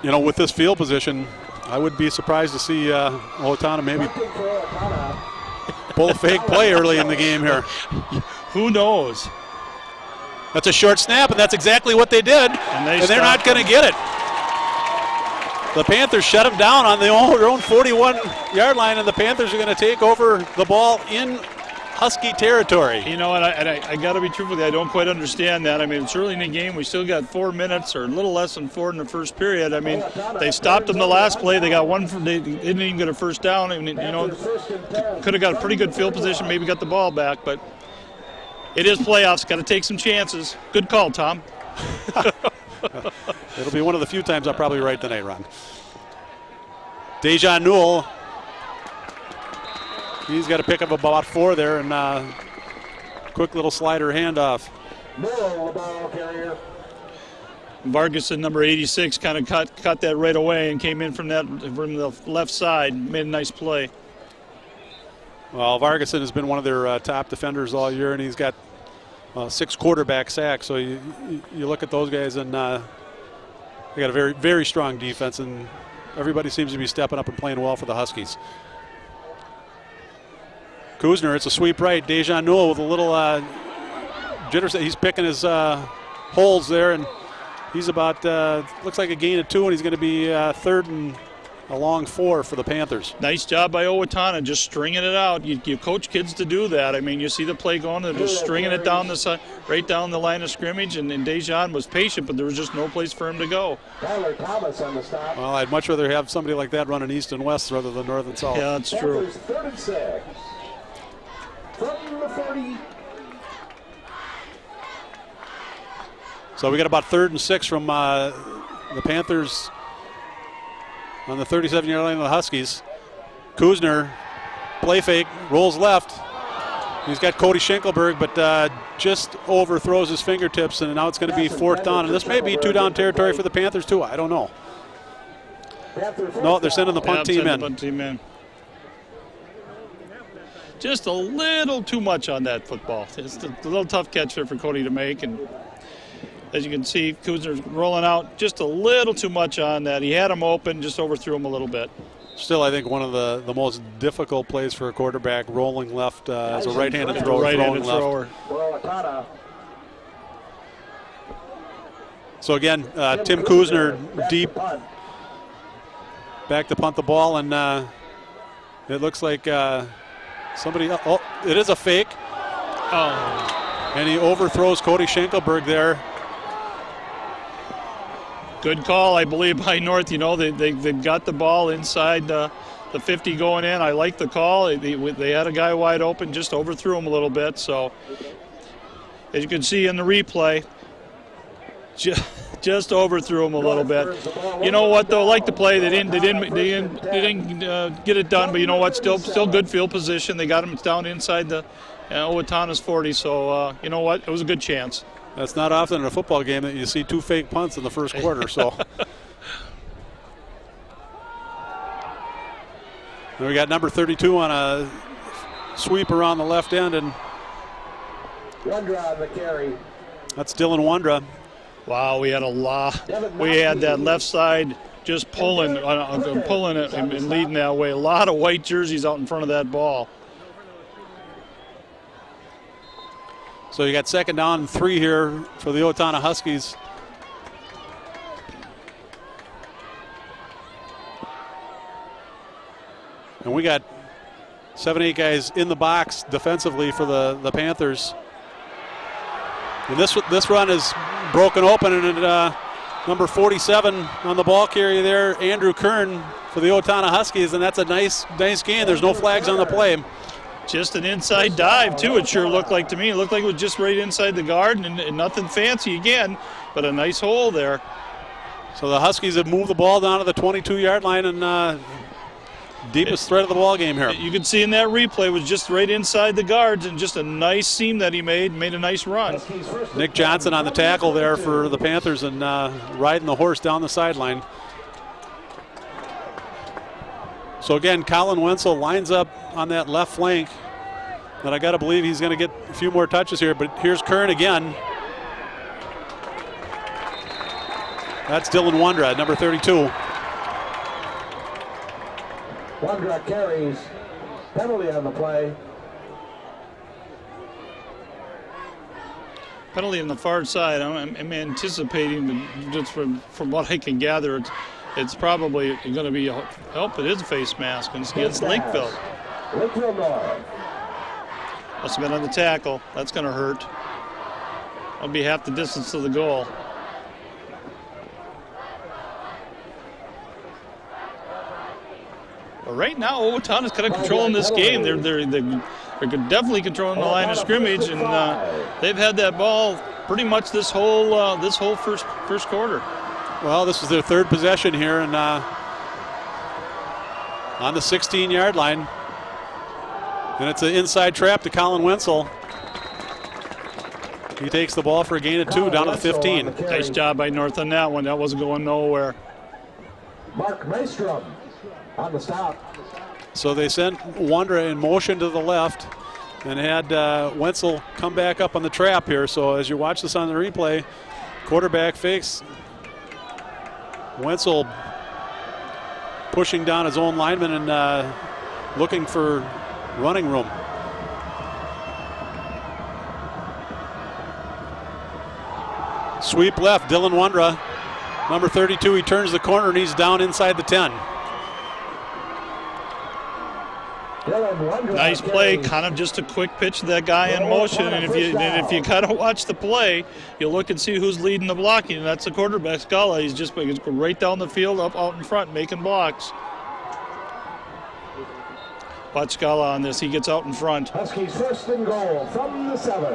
you know, with this field position, I would be surprised to see Owatonna maybe pull a fake play early in the game here. Who knows? That's a short snap, and that's exactly what they did, and they're not going to get it. The Panthers shut them down on their own 41-yard line, and the Panthers are going to take over the ball in Husky territory. You know, and I got to be truthful with you, I don't quite understand that. I mean, it's early in the game. We still got 4 minutes or a little less than 4 in the first period. I mean, they stopped them the last play. They got one. They didn't even get a first down. I mean, you know, could have got a pretty good field position, maybe got the ball back, but it is playoffs. Got to take some chances. Good call, Tom. It'll be one of the few times I'll probably right tonight, Ron. Dejan Newell. He's got to pick up about 4 there, and quick little slider handoff. Vargas, number 86, kind of caught that right away and came in from the left side. Made a nice play. Well, Vargason has been one of their top defenders all year, and he's got 6 quarterback sacks. So you look at those guys, and they got a very, very strong defense, and everybody seems to be stepping up and playing well for the Huskies. Kuzner, it's a sweep right. Dejan Newell with a little jitter. He's picking his holes there, and he's about, looks like a gain of 2, and he's going to be 3rd and a long 4 for the Panthers. Nice job by Owatonna, just stringing it out. You coach kids to do that. I mean, you see the play going, they're just stringing it down the side, right down the line of scrimmage, and Dejan was patient, but there was just no place for him to go. Tyler Thomas on the stop. Well, I'd much rather have somebody like that running east and west rather than north and south. Yeah, that's true. 3rd and 6. From the 30. So we got about 3rd and 6 from the Panthers on the 37-yard line of the Huskies. Kuzner, play fake, rolls left. He's got Cody Schenkelberg, but just overthrows his fingertips, and now it's going to be 4th down. And this may be 2-down territory for the Panthers, too. I don't know. No, they're sending the punt team in. Just a little too much on that football. It's a little tough catch there for Cody to make, and as you can see, Kuzner's rolling out just a little too much on that. He had him open, just overthrew him a little bit. Still, I think one of the most difficult plays for a quarterback, rolling left as a right-handed thrower. Right-handed thrower. So again, Tim Kuzner deep, back to punt the ball, and it looks like somebody. Oh, it is a fake. Oh. And he overthrows Cody Schenkelberg there. Good call, I believe, by North. You know, they got the ball inside the 50 going in. I like the call. They had a guy wide open, just overthrew him a little bit. So, as you can see in the replay, just overthrew him a little bit. You know what, though? Like the play, they didn't get it done. But you know what? Still good field position. They got him down inside the Owatonna's 40. So you know what? It was a good chance. That's not often in a football game that you see 2 fake punts in the first quarter. So and we got number 32 on a sweep around the left end, and Wondra on the carry. That's Dylan Wondra. Wow, we had a lot. We had that left side just pulling it and leading that way. A lot of white jerseys out in front of that ball. So you got 2nd down and 3 here for the Owatonna Huskies. And we got 7-8 guys in the box defensively for the Panthers. And this run is broken open, and number 47 on the ball carrier there, Andrew Kern for the Owatonna Huskies, and that's a nice gain. There's no flags on the play. Just an inside dive, too, it sure looked like to me. It looked like it was just right inside the guard and nothing fancy again, but a nice hole there. So the Huskies have moved the ball down to the 22-yard line and deepest threat of the ball game here. You can see in that replay was just right inside the guards and just a nice seam that he made a nice run. Nick Johnson on the tackle there for the Panthers and riding the horse down the sideline. So again, Colin Wenzel lines up on that left flank. And I got to believe he's going to get a few more touches here, but here's Kern again. That's Dylan Wondra, number 32. Wondra carries, penalty on the play. Penalty on the far side. I'm anticipating, just from what I can gather, it's probably going to be it is a face mask, and it's against Lakeville. Lakeville North. Must have been on the tackle. That's going to hurt. That'll be half the distance to the goal. But right now, Owatonna is kind of controlling this game. They're definitely controlling the line of scrimmage, and they've had that ball pretty much this whole first quarter. Well, this is their third possession here, and on the 16-yard line. And it's an inside trap to Colin Wenzel. He takes the ball for a gain of 2 down to the 15. Nice job by North on that one. That wasn't going nowhere. Mark Maestrom on the stop. So they sent Wondra in motion to the left and had Wenzel come back up on the trap here. So as you watch this on the replay, quarterback fakes. Wenzel pushing down his own lineman and looking for running room. Sweep left, Dylan Wondra, number 32. He turns the corner and he's down inside the 10. Nice play, kind of just a quick pitch to that guy in motion. And if you kind of watch the play, you'll look and see who's leading the blocking. And that's the quarterback, Scala. He's just right down the field, up out in front, making blocks. Watch Scala on this. He gets out in front. Huskies first and goal from the 7.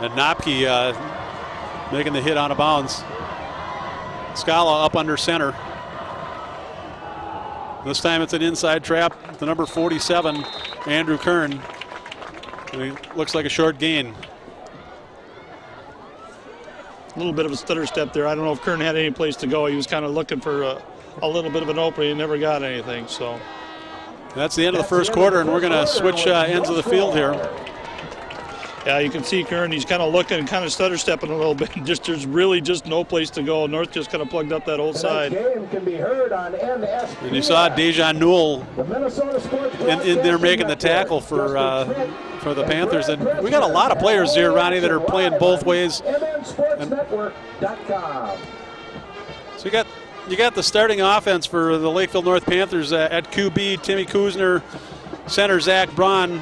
And Knopke making the hit out of bounds. Scala up under center. This time it's an inside trap. The number 47, Andrew Kern. And he looks like a short gain. A little bit of a stutter step there. I don't know if Kern had any place to go. He was kind of looking for a little bit of an opening. He never got anything. So that's the end of the first quarter, and we're going to switch ends of the field here. Yeah, you can see Kern. He's kind of looking and kind of stutter stepping a little bit. There's really just no place to go. North just kind of plugged up that whole side. Game can be heard on NSPN. And you saw Dejan Newell in there making the tackle for the Panthers. And we got a lot of players here, Ronnie, that are playing both ways. MNSportsNetwork.com. So you got the starting offense for the Lakeville North Panthers at QB, Timmy Kuzner, center Zach Braun,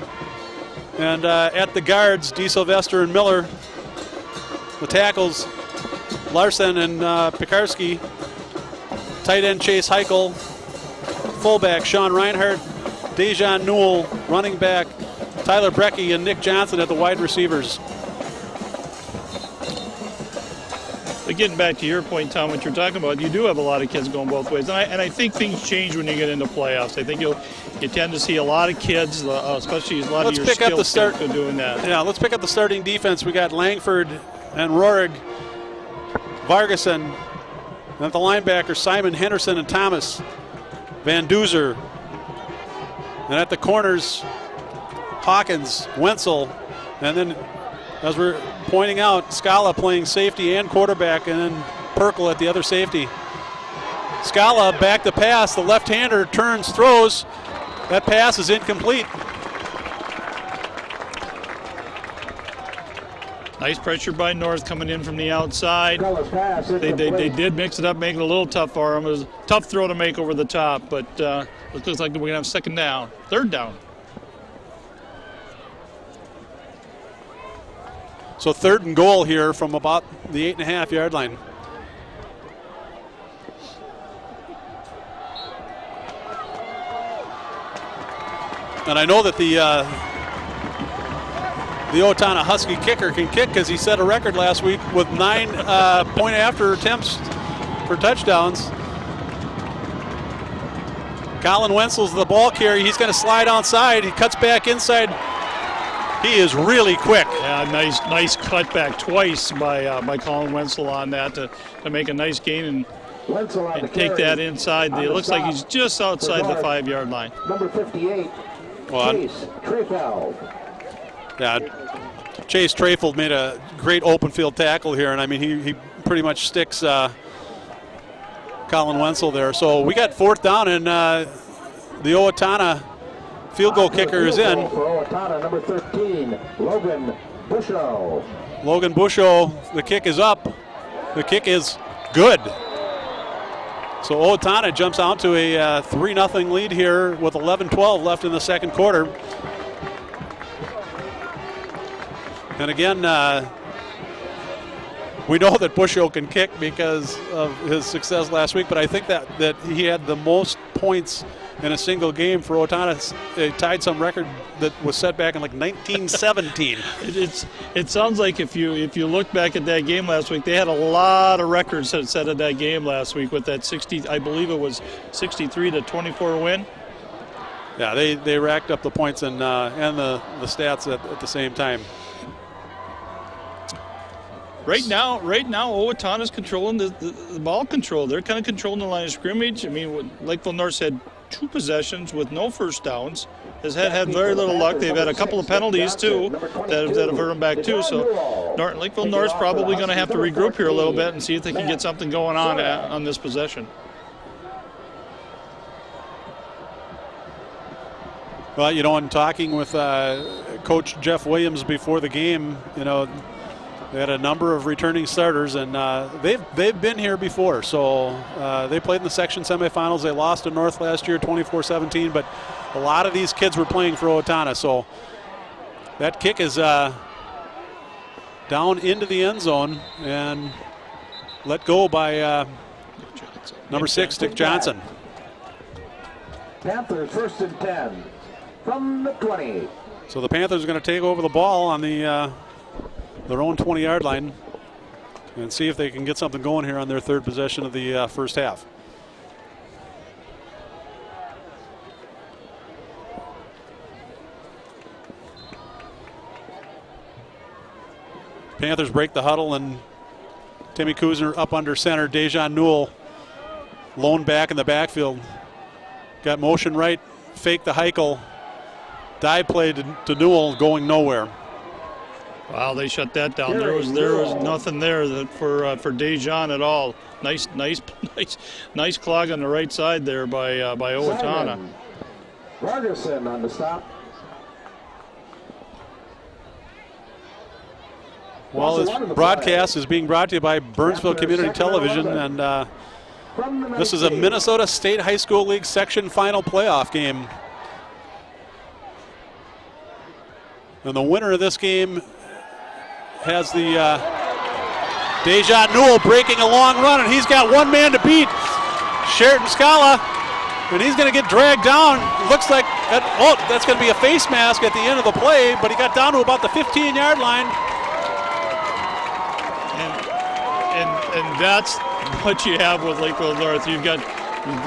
and at the guards, D. Sylvester and Miller. The tackles, Larson and Pekarski. Tight end Chase Heichel. Fullback Sean Reinhardt. Dejan Newell, running back Tyler Brecky, and Nick Johnson at the wide receivers. But getting back to your point, Tom, what you're talking about, you do have a lot of kids going both ways. And I think things change when you get into playoffs. I think you tend to see a lot of kids, especially a lot of your skilled kids doing that. Yeah, let's pick up the starting defense. We got Langford and Roerig, Vargason, and at the linebacker, Simon Henderson and Thomas, Van Duzer. And at the corners, Hawkins, Wenzel, and then, as we're pointing out, Scala playing safety and quarterback, and then Perkle at the other safety. Scala back to pass. The left-hander turns, throws. That pass is incomplete. Nice pressure by North coming in from the outside. They did mix it up, making it a little tough for him. It was a tough throw to make over the top, but it looks like we're going to have third down. So 3rd and goal here from about the 8.5-yard line. And I know that the Owatonna Husky kicker can kick because he set a record last week with 9 point-after attempts for touchdowns. Colin Wenzel's the ball carrier. He's going to slide outside. He cuts back inside. He is really quick. Yeah, nice cutback twice by Colin Wenzel on that to make a nice gain and take that inside. It looks like he's just outside the 5-yard line. Number 58, Chase Trefeld. Yeah, Chase Trefeld made a great open field tackle here, and I mean he pretty much sticks Colin Wenzel there. So we got 4th down, and the Owatonna field goal kicker is in. For Owatonna, number 13, Logan Busho. Logan Busho, the kick is up. The kick is good. So Owatonna jumps out to a 3-0 lead here with 11-12 left in the second quarter. And again, we know that Busho can kick because of his success last week, but I think that he had the most points in a single game for Owatonna. It tied some record that was set back in like 1917. It sounds like if you look back at that game last week, they had a lot of records set at that game last week with that 60. I believe it was 63-24 win. Yeah, they racked up the points and the stats at the same time. Right now, Owatonna's controlling the ball control. They're kind of controlling the line of scrimmage. I mean, Lakeville North's had 2 possessions with no first downs. Has had very little luck. They've had a couple of penalties too that have hurt them back too. So Lakeville North's probably going to have to regroup here a little bit and see if they can get something going on this possession. Well, in talking with Coach Jeff Williams before the game, they had a number of returning starters, and they've been here before. So they played in the section semifinals. They lost to North last year, 24-17. But a lot of these kids were playing for Owatonna. So that kick is down into the end zone and let go by number 6, Dick Johnson. Panthers 1st and 10 from the 20. So the Panthers are going to take over the ball on the their own 20-yard line and see if they can get something going here on their 3rd possession of the first half. Panthers break the huddle, and Timmy Kuzner up under center. Dejan Newell lone back in the backfield. Got motion right, fake the Heichel. Dive play to Newell, going nowhere. Wow, they shut that down. There was nothing there for Dejan at all. Nice clog on the right side there by Owatonna. Ferguson on the stop. Well, this broadcast is being brought to you by Burnsville Community Television, and this is a Minnesota State High School League section final playoff game. And the winner of this game has the Dejan Newell breaking a long run, and he's got one man to beat, Sheraton Scala, and he's going to get dragged down. It looks like, that's going to be a face mask at the end of the play, but he got down to about the 15-yard line. And that's what you have with Lakeville North. You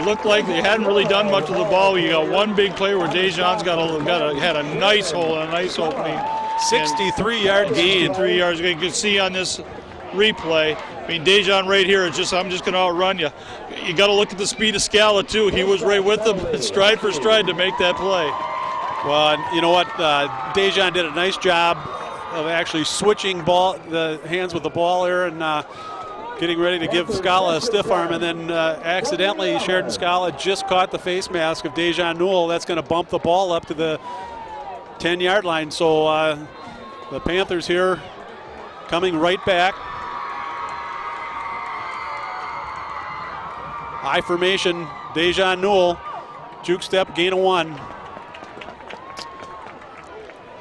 looked like they hadn't really done much with the ball. You got one big play where Dejan's had a nice hole and a nice opening. 63-yard gain. 63 yards. You can see on this replay. I mean, Dejan right here is I'm just going to outrun you. You got to look at the speed of Scala too. He was right with them, stride for stride, to make that play. Well, you know what? Dejan did a nice job of actually switching the hands with the ball there and getting ready to give Scala a stiff arm, and then accidentally Sheraton Scala just caught the face mask of Dejan Newell. That's going to bump the ball up to the 10-yard line. So the Panthers here coming right back. I formation, Dejan Newell, juke step, gain of 1.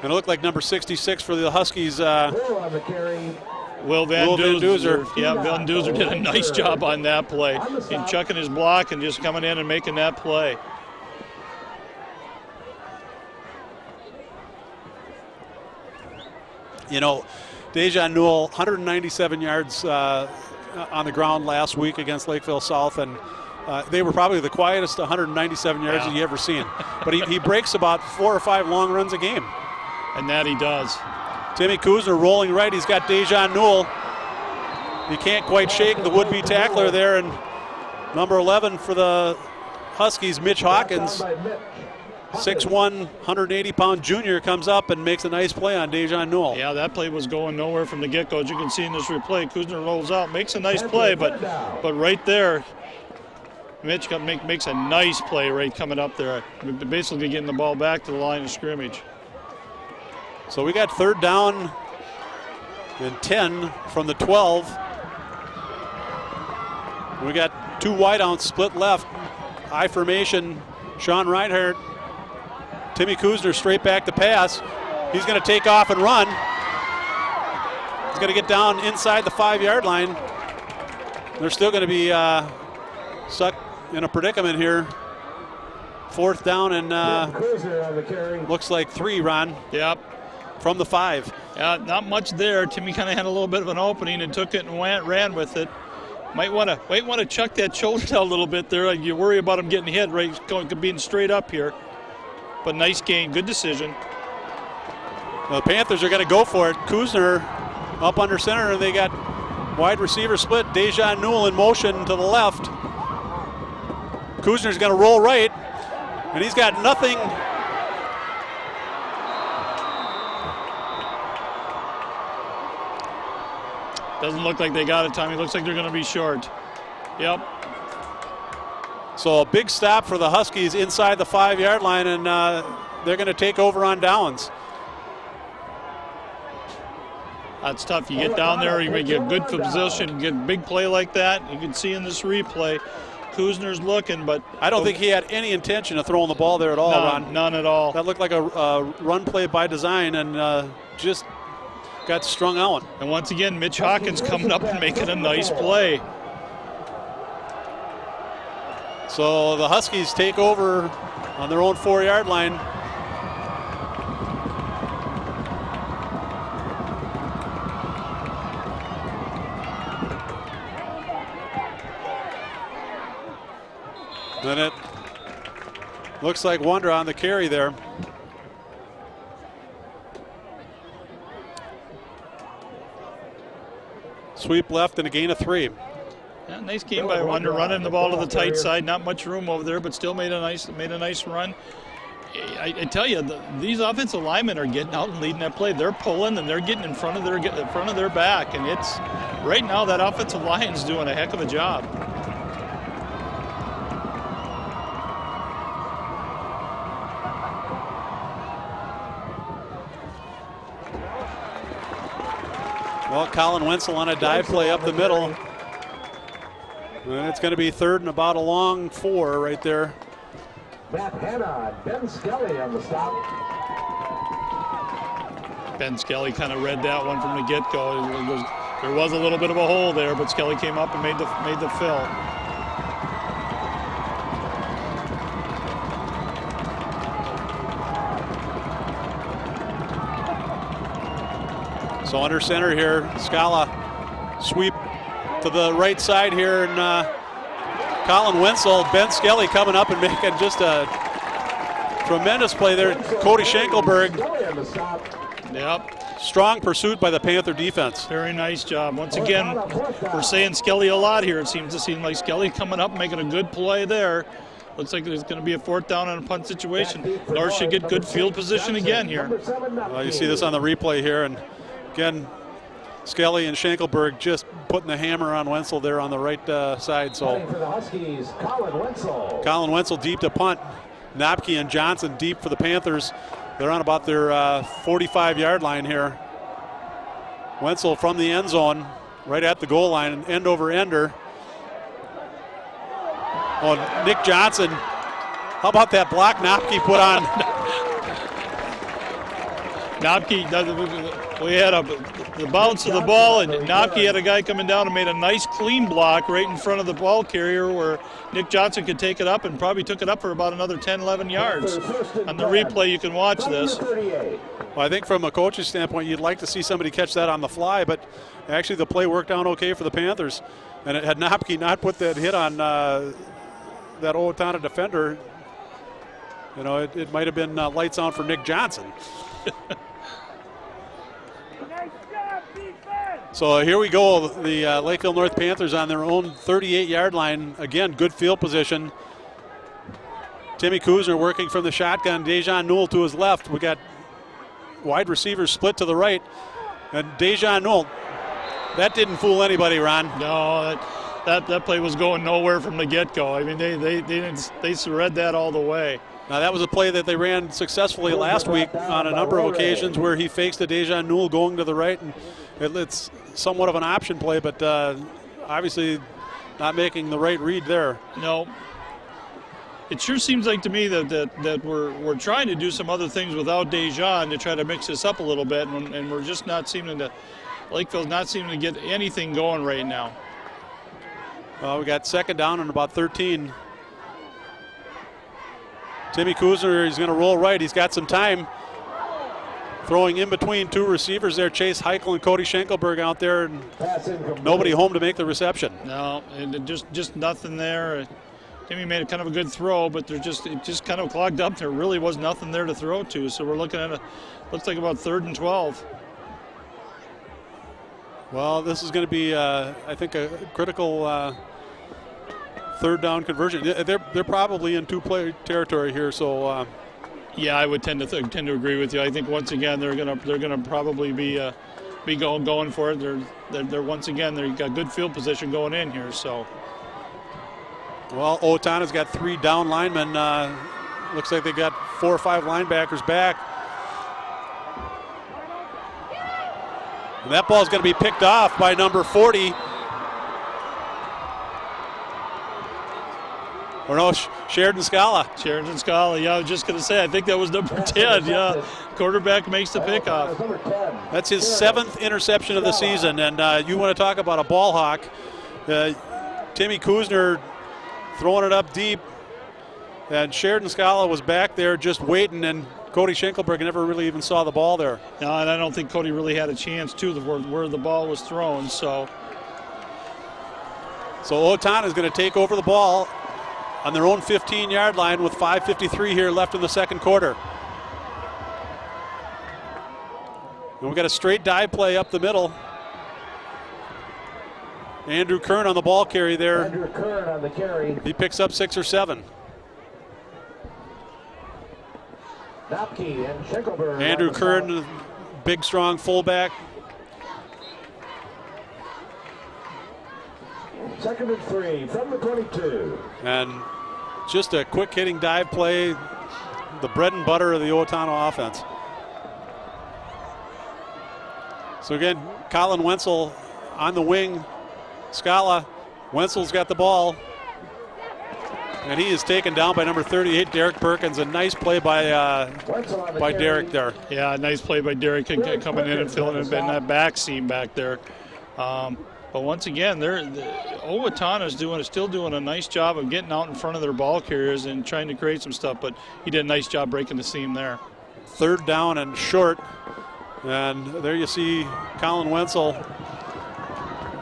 And it looked like number 66 for the Huskies. Will Van Duzer. Yeah, Van Duzer did a nice job on that play, in chucking his block and just coming in and making that play. You know, Dejan Newell, 197 yards on the ground last week against Lakeville South, and they were probably the quietest 197 yards that you ever seen. But he breaks about 4 or 5 long runs a game. And that he does. Timmy Kuzner rolling right. He's got Dejan Newell. He can't quite shake the would-be tackler there. And number 11 for the Huskies, Mitch Hawkins, 6'1", 180-pound junior, comes up and makes a nice play on Dejan Newell. Yeah, that play was going nowhere from the get-go. As you can see in this replay, Kuzner rolls out, makes a nice play, but right there, Mitch makes a nice play right coming up there, basically getting the ball back to the line of scrimmage. So we got 3rd down and 10 from the 12. We got 2 wideouts split left. I formation, Sean Reinhardt. Timmy Kuzner straight back to pass. He's going to take off and run. He's going to get down inside the 5-yard line. They're still going to be stuck in a predicament here. 4th down and looks like 3, Ron. Yep. From the 5. Yeah, not much there. Timmy kind of had a little bit of an opening and took it and ran with it. Might want to chuck that shoulder down a little bit there. You worry about him getting hit, right? Being straight up here. But nice gain, good decision. The Panthers are going to go for it. Kuzner up under center, and they got wide receiver split. Dejan Newell in motion to the left. Kuzner's going to roll right, and he's got nothing. Doesn't look like they got it, Tommy. Looks like they're going to be short. Yep. So a big stop for the Huskies inside the 5-yard line, and they're going to take over on downs. That's tough. You get down there, you make a good position, get a big play like that. You can see in this replay, Kuzner's looking, but I don't think he had any intention of throwing the ball there at all, Ron. None at all. That looked like a run play by design, and just got strung out. And once again, Mitch Hawkins coming up and making a nice play. So the Huskies take over on their own 4-yard line. Then it looks like Wonder on the carry there. Sweep left and a gain of 3. Yeah, nice game by Wonder, running the ball to the tight side. Not much room over there, but still made a nice run. I tell you, these offensive linemen are getting out and leading that play. They're pulling and they're getting in front of their back, and it's right now that offensive line's doing a heck of a job. Well, Colin Wenzel on a dive play up the middle. And it's going to be 3rd and about a long 4 right there. Matt Hanna, Ben Skelly on the stop. Ben Skelly kind of read that one from the get-go. There was a little bit of a hole there, but Skelly came up and made the fill. So under center here, Scala sweep to the right side here, and Colin Wenzel, Ben Skelly coming up and making just a tremendous play there. Cody Schenkelberg. Yep. Strong pursuit by the Panther defense. Very nice job. Once again, we're saying Skelly a lot here. It seems to seem like Skelly coming up, making a good play there. Looks like there's going to be a 4th down on a punt situation. North should get good field position again here. You see this on the replay here, and again, Skelly and Schenkelberg just putting the hammer on Wenzel there on the right side. So For the Huskies, Colin Wenzel deep to punt. Knopke and Johnson deep for the Panthers. They're on about their 45-yard line here. Wenzel from the end zone, right at the goal line, end over ender. Oh, Nick Johnson. How about that block Knopke put on? we had the bounce of the ball, and Knopke had a guy coming down and made a nice clean block right in front of the ball carrier where Nick Johnson could take it up, and probably took it up for about another 10, 11 yards. On the replay, you can watch this. Well, I think from a coach's standpoint, you'd like to see somebody catch that on the fly, but actually the play worked out okay for the Panthers. And had Knopke not put that hit on that Owatonna defender, you know, it might have been lights on for Nick Johnson. So here we go, the Lakeville North Panthers on their own 38-yard line. Again, good field position. Timmy Kuzner working from the shotgun. Dejan Newell to his left. We got wide receivers split to the right. And Dejan Newell, that didn't fool anybody, Ron. No, that play was going nowhere from the get-go. I mean, they read that all the way. Now, that was a play that they ran successfully last week on a number of occasions where he fakes the Dejan Newell going to the right, and it's somewhat of an option play, but obviously not making the right read there. No. It sure seems like to me that we're trying to do some other things without Dejan to try to mix this up a little bit, and we're just not seeming to, Lakeville's not seeming to get anything going right now. We got second down and about 13. Timmy Kuzner is going to roll right. He's got some time. Throwing in between two receivers there, Chase Heichel and Cody Schenkelberg out there, and nobody home to make the reception. No, and just nothing there. Timmy made a kind of a good throw, but it just kind of clogged up. There really was nothing there to throw to, so we're looking at looks like about 3rd and 12. Well, this is going to be, I think, a critical third down conversion. They're probably in two-play territory here, so. Yeah, I would tend to agree with you. I think once again they're gonna probably be going for it. They're once again they've got good field position going in here. So. Well, Owatonna's got 3 down linemen. Looks like they got 4 or 5 linebackers back. And that ball's going to be picked off by number 40. Or no, Sheridan Scala. Sheridan Scala, yeah, I was just going to say, I think that was number 10, yeah. Quarterback makes the pickoff. That's his 7th interception of the season, and you want to talk about a ball hawk. Timmy Kuzner throwing it up deep, and Sheridan Scala was back there just waiting, and Cody Schenkelberg never really even saw the ball there. No, and I don't think Cody really had a chance to where the ball was thrown, so. So Owatonna is going to take over the ball on their own 15-yard line with 5:53 here left in the second quarter. And we've got a straight dive play up the middle. Andrew Kern on the ball carry there. Andrew Kern on the carry. He picks up 6 or 7. Knopke and Schenkelberg. Andrew Kern, big, strong fullback. 2nd and 3 from the 22. And just a quick hitting dive play, the bread and butter of the Owatonna offense. So again, Colin Wenzel on the wing. Scala, Wenzel's got the ball. And he is taken down by number 38, Derek Perkins. A nice play by Derek there. Yeah, nice play by Derek coming in and filling in that back seam back there. But once again, Owatonna is still doing a nice job of getting out in front of their ball carriers and trying to create some stuff, but he did a nice job breaking the seam there. 3rd down and short. And there you see Colin Wenzel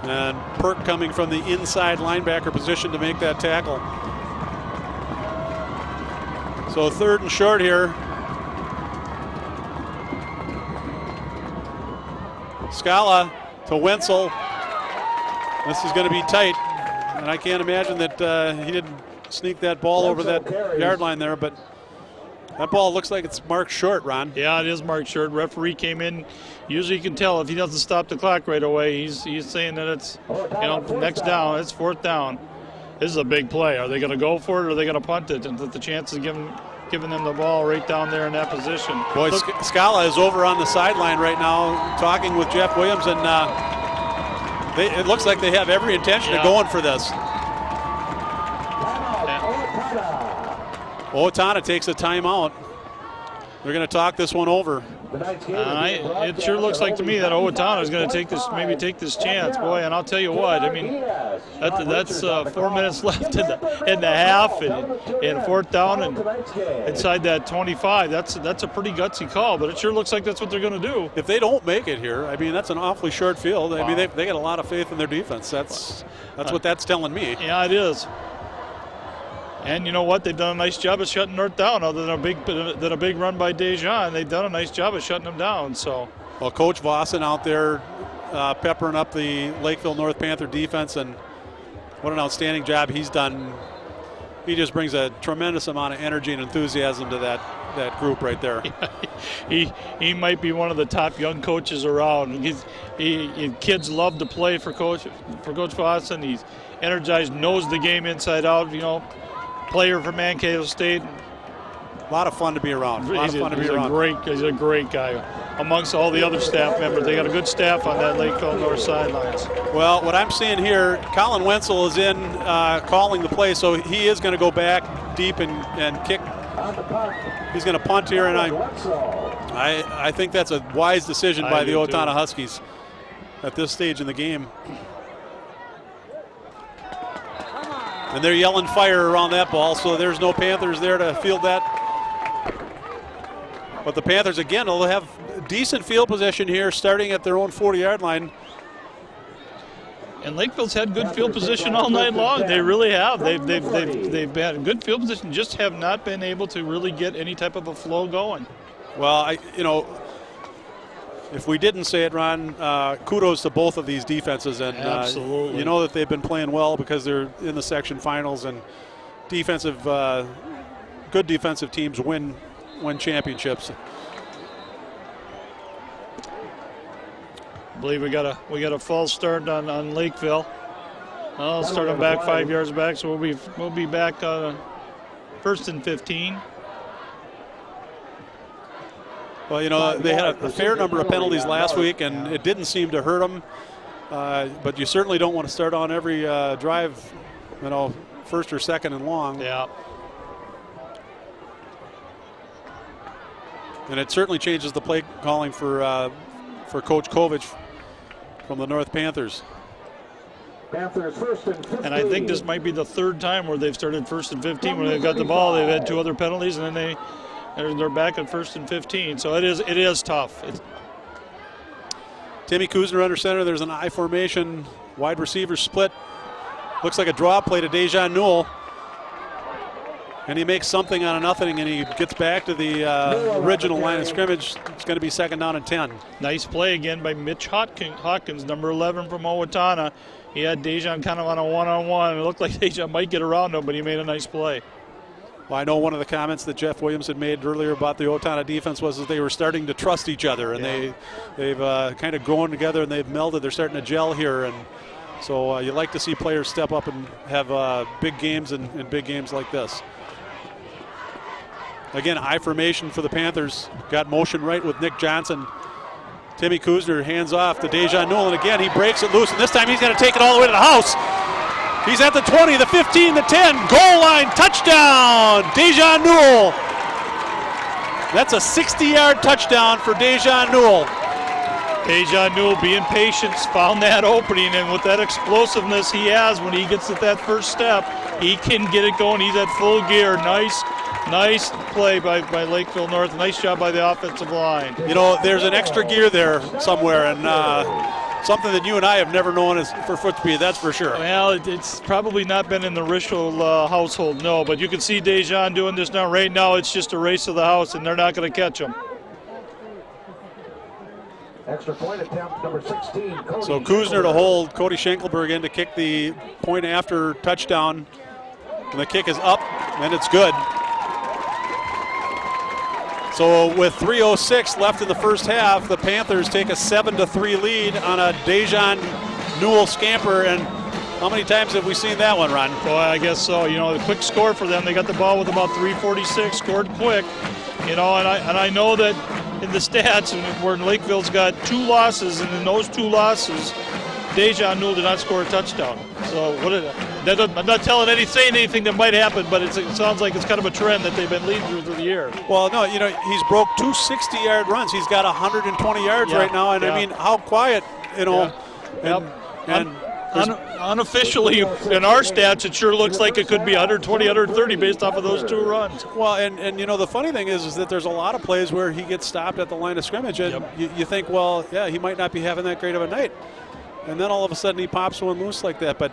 and Perk coming from the inside linebacker position to make that tackle. So 3rd and short here. Scala to Wenzel. This is going to be tight, and I can't imagine that he didn't sneak that ball over that yard line there, but that ball looks like it's marked short, Ron. Yeah, it is marked short. Referee came in. Usually you can tell if he doesn't stop the clock right away. He's saying that it's, next down. It's 4th down. This is a big play. Are they going to go for it or are they going to punt it? And the chance of giving them the ball right down there in that position. Boy, Scala is over on the sideline right now talking with Jeff Williams, and it looks like they have every intention of going for this. Owatonna takes a timeout. They're going to talk this one over. It sure looks like to me that Owatonna is going to take this chance, boy. And I'll tell you what, I mean, that's 4 minutes left in the half, and fourth down and inside that 25. That's a pretty gutsy call, but it sure looks like that's what they're going to do. If they don't make it here, I mean, that's an awfully short field. I mean, they got a lot of faith in their defense. That's what that's telling me. Yeah, it is. And you know what? They've done a nice job of shutting North down. Other than a big run by Dejan, they've done a nice job of shutting them down. So, well, Coach Vossen out there peppering up the Lakeville North Panther defense, and what an outstanding job he's done. He just brings a tremendous amount of energy and enthusiasm to that group right there. He might be one of the top young coaches around. Kids love to play for Coach Vossen. He's energized, knows the game inside out. You know. Player for Mankato State. A lot of fun to be around. He's a great guy. Amongst all the other staff members, they got a good staff on that Lakeville North sidelines. Well, what I'm seeing here, Colin Wenzel is in calling the play, so he is going to go back deep and kick. He's going to punt here, and I think that's a wise decision by the Owatonna Huskies at this stage in the game. And they're yelling fire around that ball, so there's no Panthers there to field that. But the Panthers, again, will have decent field position here starting at their own 40-yard line. And Lakeville's had good field position all night long. They really have. They've had good field position, just have not been able to really get any type of a flow going. Well, if we didn't say it, Ron, kudos to both of these defenses, and absolutely, you know that they've been playing well because they're in the section finals, and good defensive teams win championships. I believe we got a false start on Lakeville. I'll start them back 5 yards back, so we'll be back first and 15. Well, you know, they had a fair number of penalties last week, and it didn't seem to hurt them. But you certainly don't want to start on every drive, you know, first or second and long. Yeah. And it certainly changes the play calling for Coach Kovich from the North Panthers. Panthers first and 15. And I think this might be the third time where they've started first and 15. When they've got the ball, they've had two other penalties, and then they're back at first and 15. So it is tough. Timmy Kuzner under center. There's an I formation. Wide receiver split. Looks like a draw play to Dejan Newell. And he makes something out of nothing, and he gets back to the original line of scrimmage. It's going to be second down and 10. Nice play again by Mitch Hawkins, number 11 from Owatonna. He had Dejan kind of on a one-on-one. It looked like Dejan might get around him, but he made a nice play. Well, I know one of the comments that Jeff Williams had made earlier about the Owatonna defense was that they were starting to trust each other, and they've kind of grown together, and they've melded. They're starting to gel here, and so you like to see players step up and have big games and big games like this. Again, high formation for the Panthers. Got motion right with Nick Johnson. Timmy Kuzner hands off to Dejan Newell, and again he breaks it loose, and this time he's going to take it all the way to the house. He's at the 20, the 15, the 10, goal line, touchdown, Dejan Newell. That's a 60-yard touchdown for Dejan Newell. Dejan Newell being patient, found that opening, and with that explosiveness he has when he gets at that first step, he can get it going. He's at full gear. Nice play by Lakeville North. Nice job by the offensive line. You know, there's an extra gear there somewhere, and something that you and I have never known is for foot speed, that's for sure. Well, it's probably not been in the Rischel household, no, but you can see Dejan doing this now. Right now it's just a race to the house, and they're not going to catch him. Extra point attempt, number 16. So Kuzner to hold Cody Schenkelberg in to kick the point after touchdown. And the kick is up, and it's good. So with 3:06 left in the first half, the Panthers take a 7-3 lead on a Dejan Newell scamper. And how many times have we seen that one, Ron? Well, I guess so. You know, a quick score for them. They got the ball with about 3:46, scored quick. You know, and I know that in the stats, where Lakeville's got 2 losses, and in those 2 losses, Dejan Newell did not score a touchdown. So I'm not saying anything that might happen, but it sounds like it's kind of a trend that they've been leading through the year. Well, no, he's broke 2 60-yard runs. He's got 120 yards right now, and I mean, how quiet, and unofficially, in our stats, it sure looks like it could be 120, 130 based off of those 2 runs. Well, and the funny thing is that there's a lot of plays where he gets stopped at the line of scrimmage, and you think, well, yeah, he might not be having that great of a night. And then all of a sudden he pops one loose like that. But,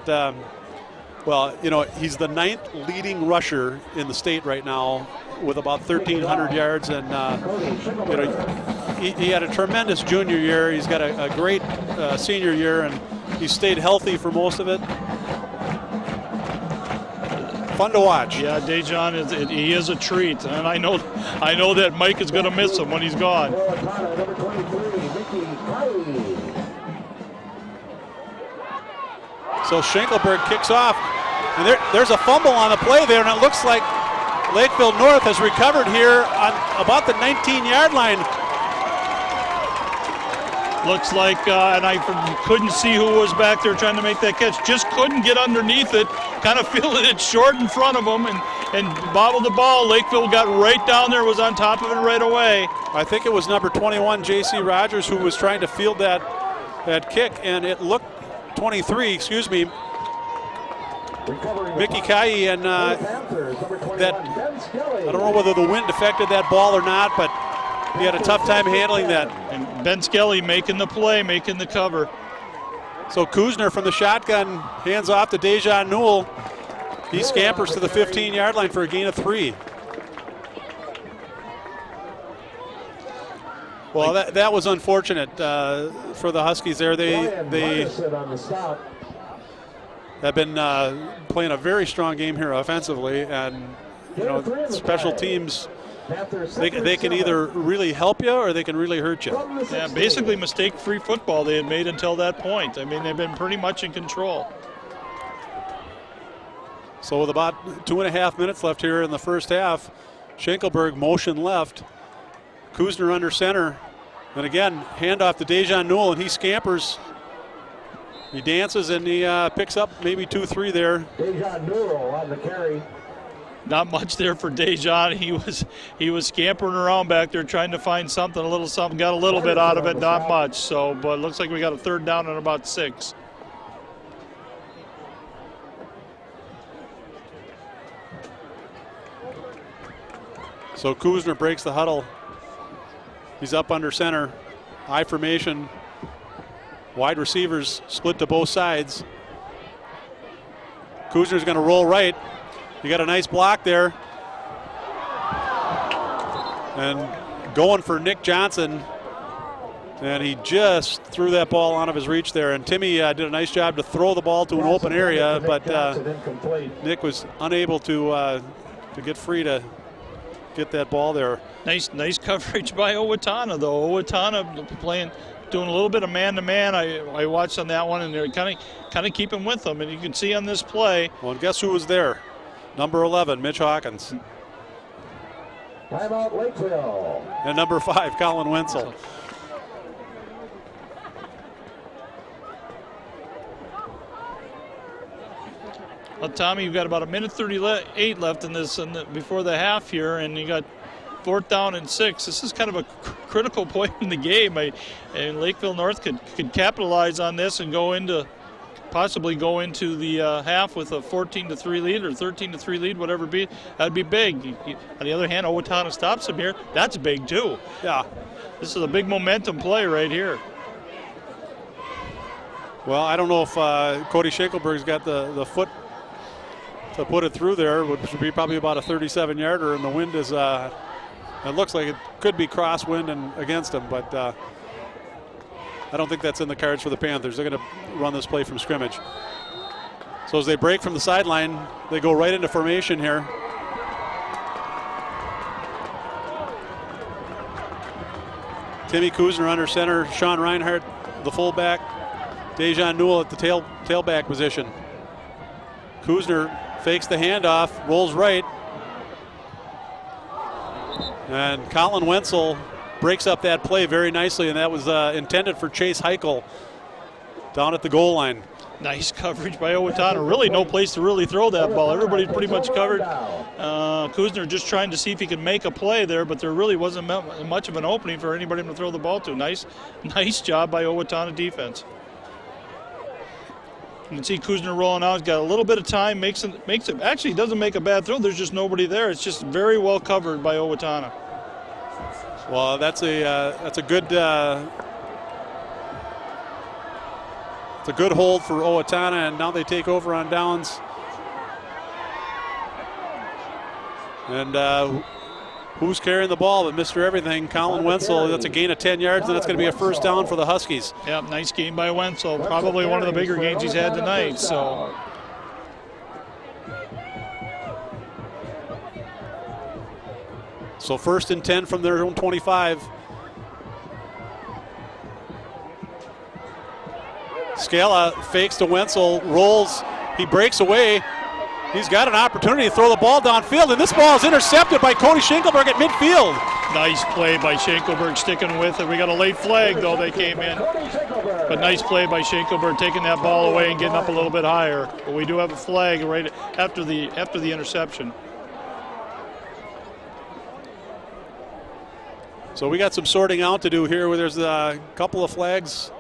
he's the 9th leading rusher in the state right now with about 1,300 yards. And, he had a tremendous junior year. He's got a great senior year, and he stayed healthy for most of it. Fun to watch. Yeah, Dejan he is a treat, and I know that Mike is going to miss him when he's gone. So Schenkelberg kicks off, and there's a fumble on the play there, and it looks like Lakeville North has recovered here on about the 19-yard line. Looks like, and I couldn't see who was back there trying to make that catch. Just couldn't get underneath it. Kind of feeling it short in front of him and bobbled the ball. Lakeville got right down there, was on top of it right away. I think it was number 21, J.C. Rogers, who was trying to field that kick, and it looked 23, excuse me. Mickey Kai, and that I don't know whether the wind affected that ball or not, but he had a tough time handling that. And Ben Skelly making the play, making the cover. So Kuzner from the shotgun hands off to Dejan Newell. He scampers to the 15-yard line for a gain of 3. Well, that was unfortunate for the Huskies there. They have been playing a very strong game here offensively, and special teams, they can either really help you or they can really hurt you. Yeah, basically mistake-free football they had made until that point. I mean, they've been pretty much in control. So with about 2.5 minutes left here in the first half, Schenkelberg motion left. Kuzner under center. And again, handoff to Dejan Newell, and he scampers. He dances, and he picks up maybe 2-3 there. Dejan Newell on the carry. Not much there for Dejan. He was scampering around back there trying to find something, a little something. Got a little bit out of it, not much. So, but it looks like we got a 3rd down and about 6. So Kuzner breaks the huddle. He's up under center. I formation. Wide receivers split to both sides. Kuzner's going to roll right. You got a nice block there. And going for Nick Johnson. And he just threw that ball out of his reach there. And Timmy did a nice job to throw the ball to an open area, but Nick was unable to get free to get that ball there. Nice coverage by Owatonna, though. Owatonna doing a little bit of man-to-man. I watched on that one, and they're kind of keeping with them. And you can see on this play. Well, and guess who was there? Number 11, Mitch Hawkins. Timeout Lakeville. And number 5, Colin Wenzel. Well, Tommy, you've got about 1:38 left in this, before the half here, and you got 4th down and 6. This is kind of a critical point in the game. And Lakeville North could capitalize on this and possibly go into the half with a 14-3 lead or 13-3 lead, whatever it be. That'd be big. On the other hand, Owatonna stops them here. That's big too. Yeah. This is a big momentum play right here. Well, I don't know if Cody Schenkelberg's got the foot to put it through there, which would be probably about a 37-yarder, and the wind is, it looks like it could be crosswind and against him, but I don't think that's in the cards for the Panthers. They're going to run this play from scrimmage. So as they break from the sideline, they go right into formation here. Timmy Kuzner under center, Sean Reinhardt, the fullback, Dejan Newell at the tailback position. Kuzner fakes the handoff, rolls right, and Colin Wenzel breaks up that play very nicely, and that was intended for Chase Heichel down at the goal line. Nice coverage by Owatonna. Really no place to really throw that ball. Everybody's pretty much covered. Kuzner just trying to see if he can make a play there, but there really wasn't much of an opening for anybody to throw the ball to. Nice job by Owatonna defense. You can see Kuzner rolling out. He's got a little bit of time. Makes it. Actually, he doesn't make a bad throw. There's just nobody there. It's just very well covered by Owatonna. Well, that's a good. It's a good hold for Owatonna, and now they take over on downs. And who's carrying the ball but Mr. Everything, Colin Wenzel. That's a gain of 10 yards, and that's going to be a first down for the Huskies. Yep, nice game by Wenzel. Probably one of the bigger gains he's had tonight. So first and 10 from their own 25. Scala fakes to Wenzel, rolls, he breaks away. He's got an opportunity to throw the ball downfield, and this ball is intercepted by Cody Schenkelberg at midfield. Nice play by Schenkelberg sticking with it. We got a late flag, though, they came in. But nice play by Schenkelberg taking that ball away and getting up a little bit higher. But we do have a flag right after the interception. So we got some sorting out to do here where there's a couple of flags.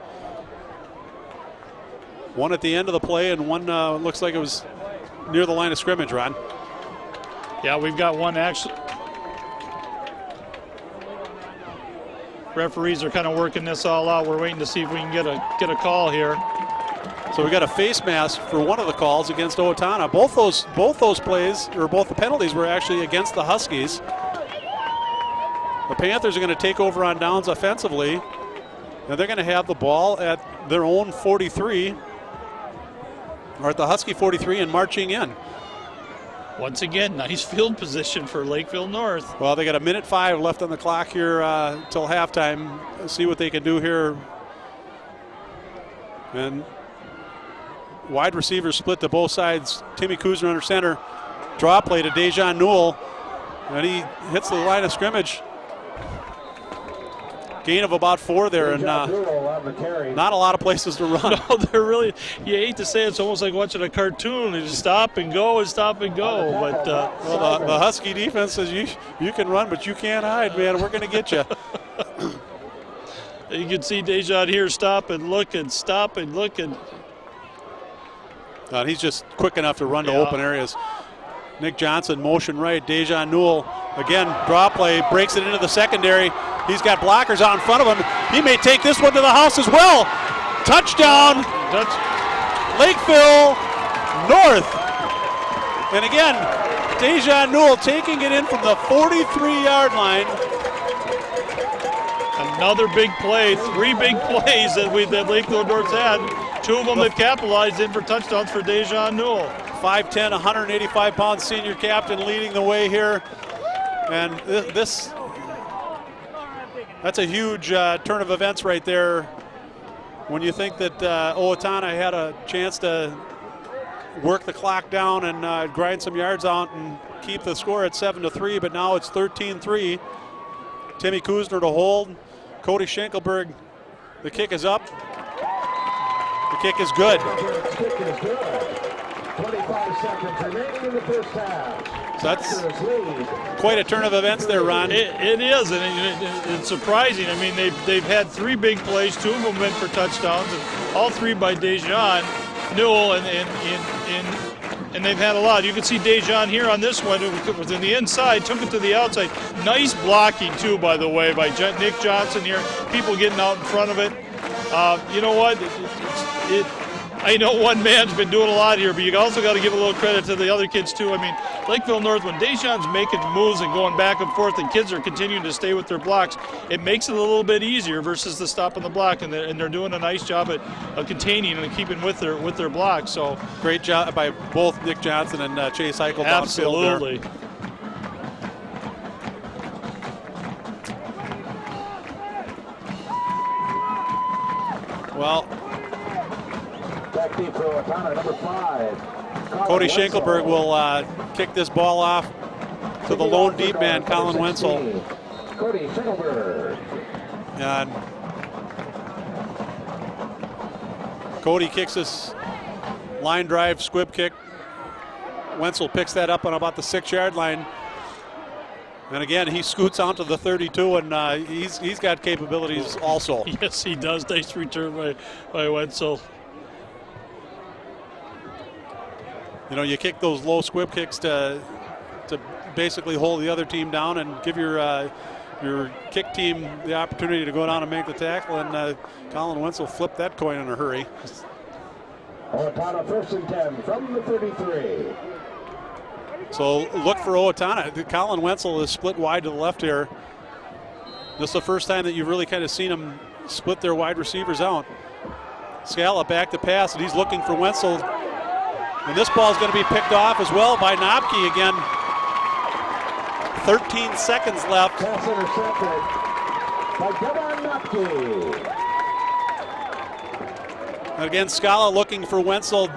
One at the end of the play and one looks like it was near the line of scrimmage, Ron. Yeah, we've got one actually. Referees are kind of working this all out. We're waiting to see if we can get a call here. So we got a face mask for one of the calls against Owatonna. Both those plays, or both the penalties, were actually against the Huskies. The Panthers are going to take over on downs offensively, and they're going to have the ball at their own 43, or at the Husky 43, and marching in. Once again, nice field position for Lakeville North. Well, they got 1:05 left on the clock here till halftime. Let's see what they can do here. And wide receivers split to both sides. Timmy Kuzner under center. Draw play to Dejan Newell, and he hits the line of scrimmage. Gain of about 4 there, and not a lot of places to run. No, they're really, you hate to say it, it's almost like watching a cartoon. You just stop and go and stop and go. But well, the Husky defense says you can run, but you can't hide, man. We're going to get you. You can see Dejan here stop and look and stop and look. And he's just quick enough to run to open areas. Nick Johnson, motion right. Dejan Newell, again, draw play, breaks it into the secondary. He's got blockers out in front of him. He may take this one to the house as well. Touchdown, Lakeville North. And again, Dejan Newell taking it in from the 43-yard line. Another big play, 3 big plays that Lakeville North's had. 2 of them they've capitalized in for touchdowns for Dejan Newell. 5'10", 185-pound senior captain leading the way here. And that's a huge turn of events right there. When you think that Owatonna had a chance to work the clock down and grind some yards out and keep the score at 7-3, but now it's 13-3. Timmy Kuzner to hold. Cody Schenkelberg, the kick is up. The kick is good. 25 seconds remaining in the first half. So that's quite a turn of events there, Ron. It is, and it's surprising. I mean, they've had 3 big plays. 2 of them went for touchdowns, and all 3 by Dejan Newell, and they've had a lot. You can see Dejan here on this one. It was in the inside, took it to the outside. Nice blocking, too, by the way, by Nick Johnson here. People getting out in front of it. You know what? I know one man's been doing a lot here, but you also got to give a little credit to the other kids, too. I mean, Lakeville North, when Dejan's making moves and going back and forth and kids are continuing to stay with their blocks, it makes it a little bit easier versus the stop on the block, and they're doing a nice job at containing and keeping with their blocks. So great job by both Nick Johnson and Chase Eichel downfield there. Absolutely. Well, back deep for Owatonna, number 5. Cody Schenkelberg will kick this ball off to the lone deep man, Colin Wenzel. Cody Schenkelberg. And Cody kicks this line drive, squib kick. Wenzel picks that up on about the 6-yard line. And again, he scoots onto the 32, and he's got capabilities also. Yes, he does. Nice return by Wenzel. You know, you kick those low squib kicks to basically hold the other team down and give your kick team the opportunity to go down and make the tackle. And Colin Wenzel flipped that coin in a hurry. Owatonna 1st and 10 from the 33. So look for Owatonna. Colin Wenzel is split wide to the left here. This is the first time that you've really kind of seen them split their wide receivers out. Scala back to pass, and he's looking for Wenzel. And this ball is going to be picked off as well by Knopke again. 13 seconds left. Pass intercepted by Devon Knopke. And again, Scala looking for Wenzel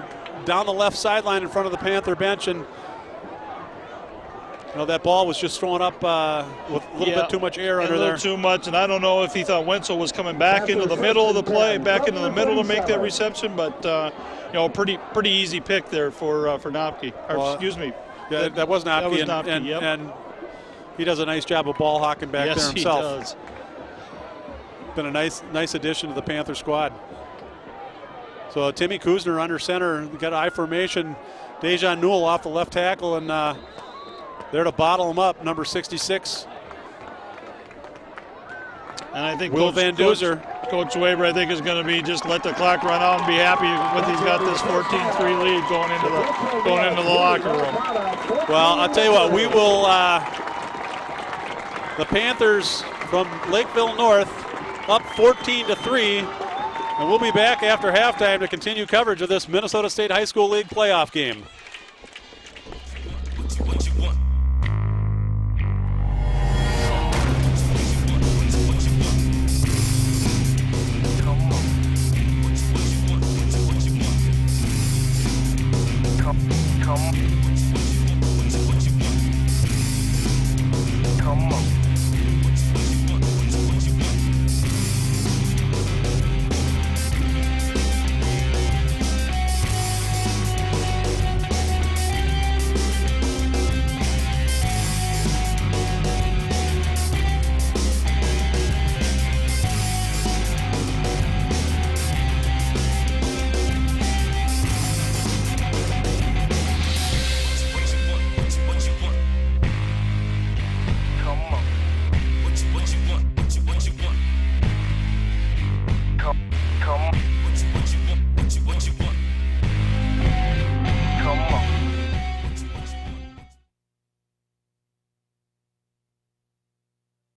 down the left sideline in front of the Panther bench, and you know, that ball was just thrown up with a little bit too much air under there. A little too much, and I don't know if he thought Wenzel was coming back into the middle of the play, back into the middle to make that reception, but you know, pretty easy pick there for Knopke. Excuse me. Yeah, that was Knopke. That was Knopke, yep. And he does a nice job of ball hawking back there himself. Yes, he does. Been a nice addition to the Panther squad. So Timmy Kuzner under center, got I formation. Dejan Newell off the left tackle, and there to bottle him up, number 66. And I think Will Van Duzer. Coach Weber, I think, is going to be just let the clock run out and be happy with he's got this 14-3 lead going into the locker room. Well, I'll tell you what, we will. The Panthers from Lakeville North up 14-3, and we'll be back after halftime to continue coverage of this Minnesota State High School League playoff game.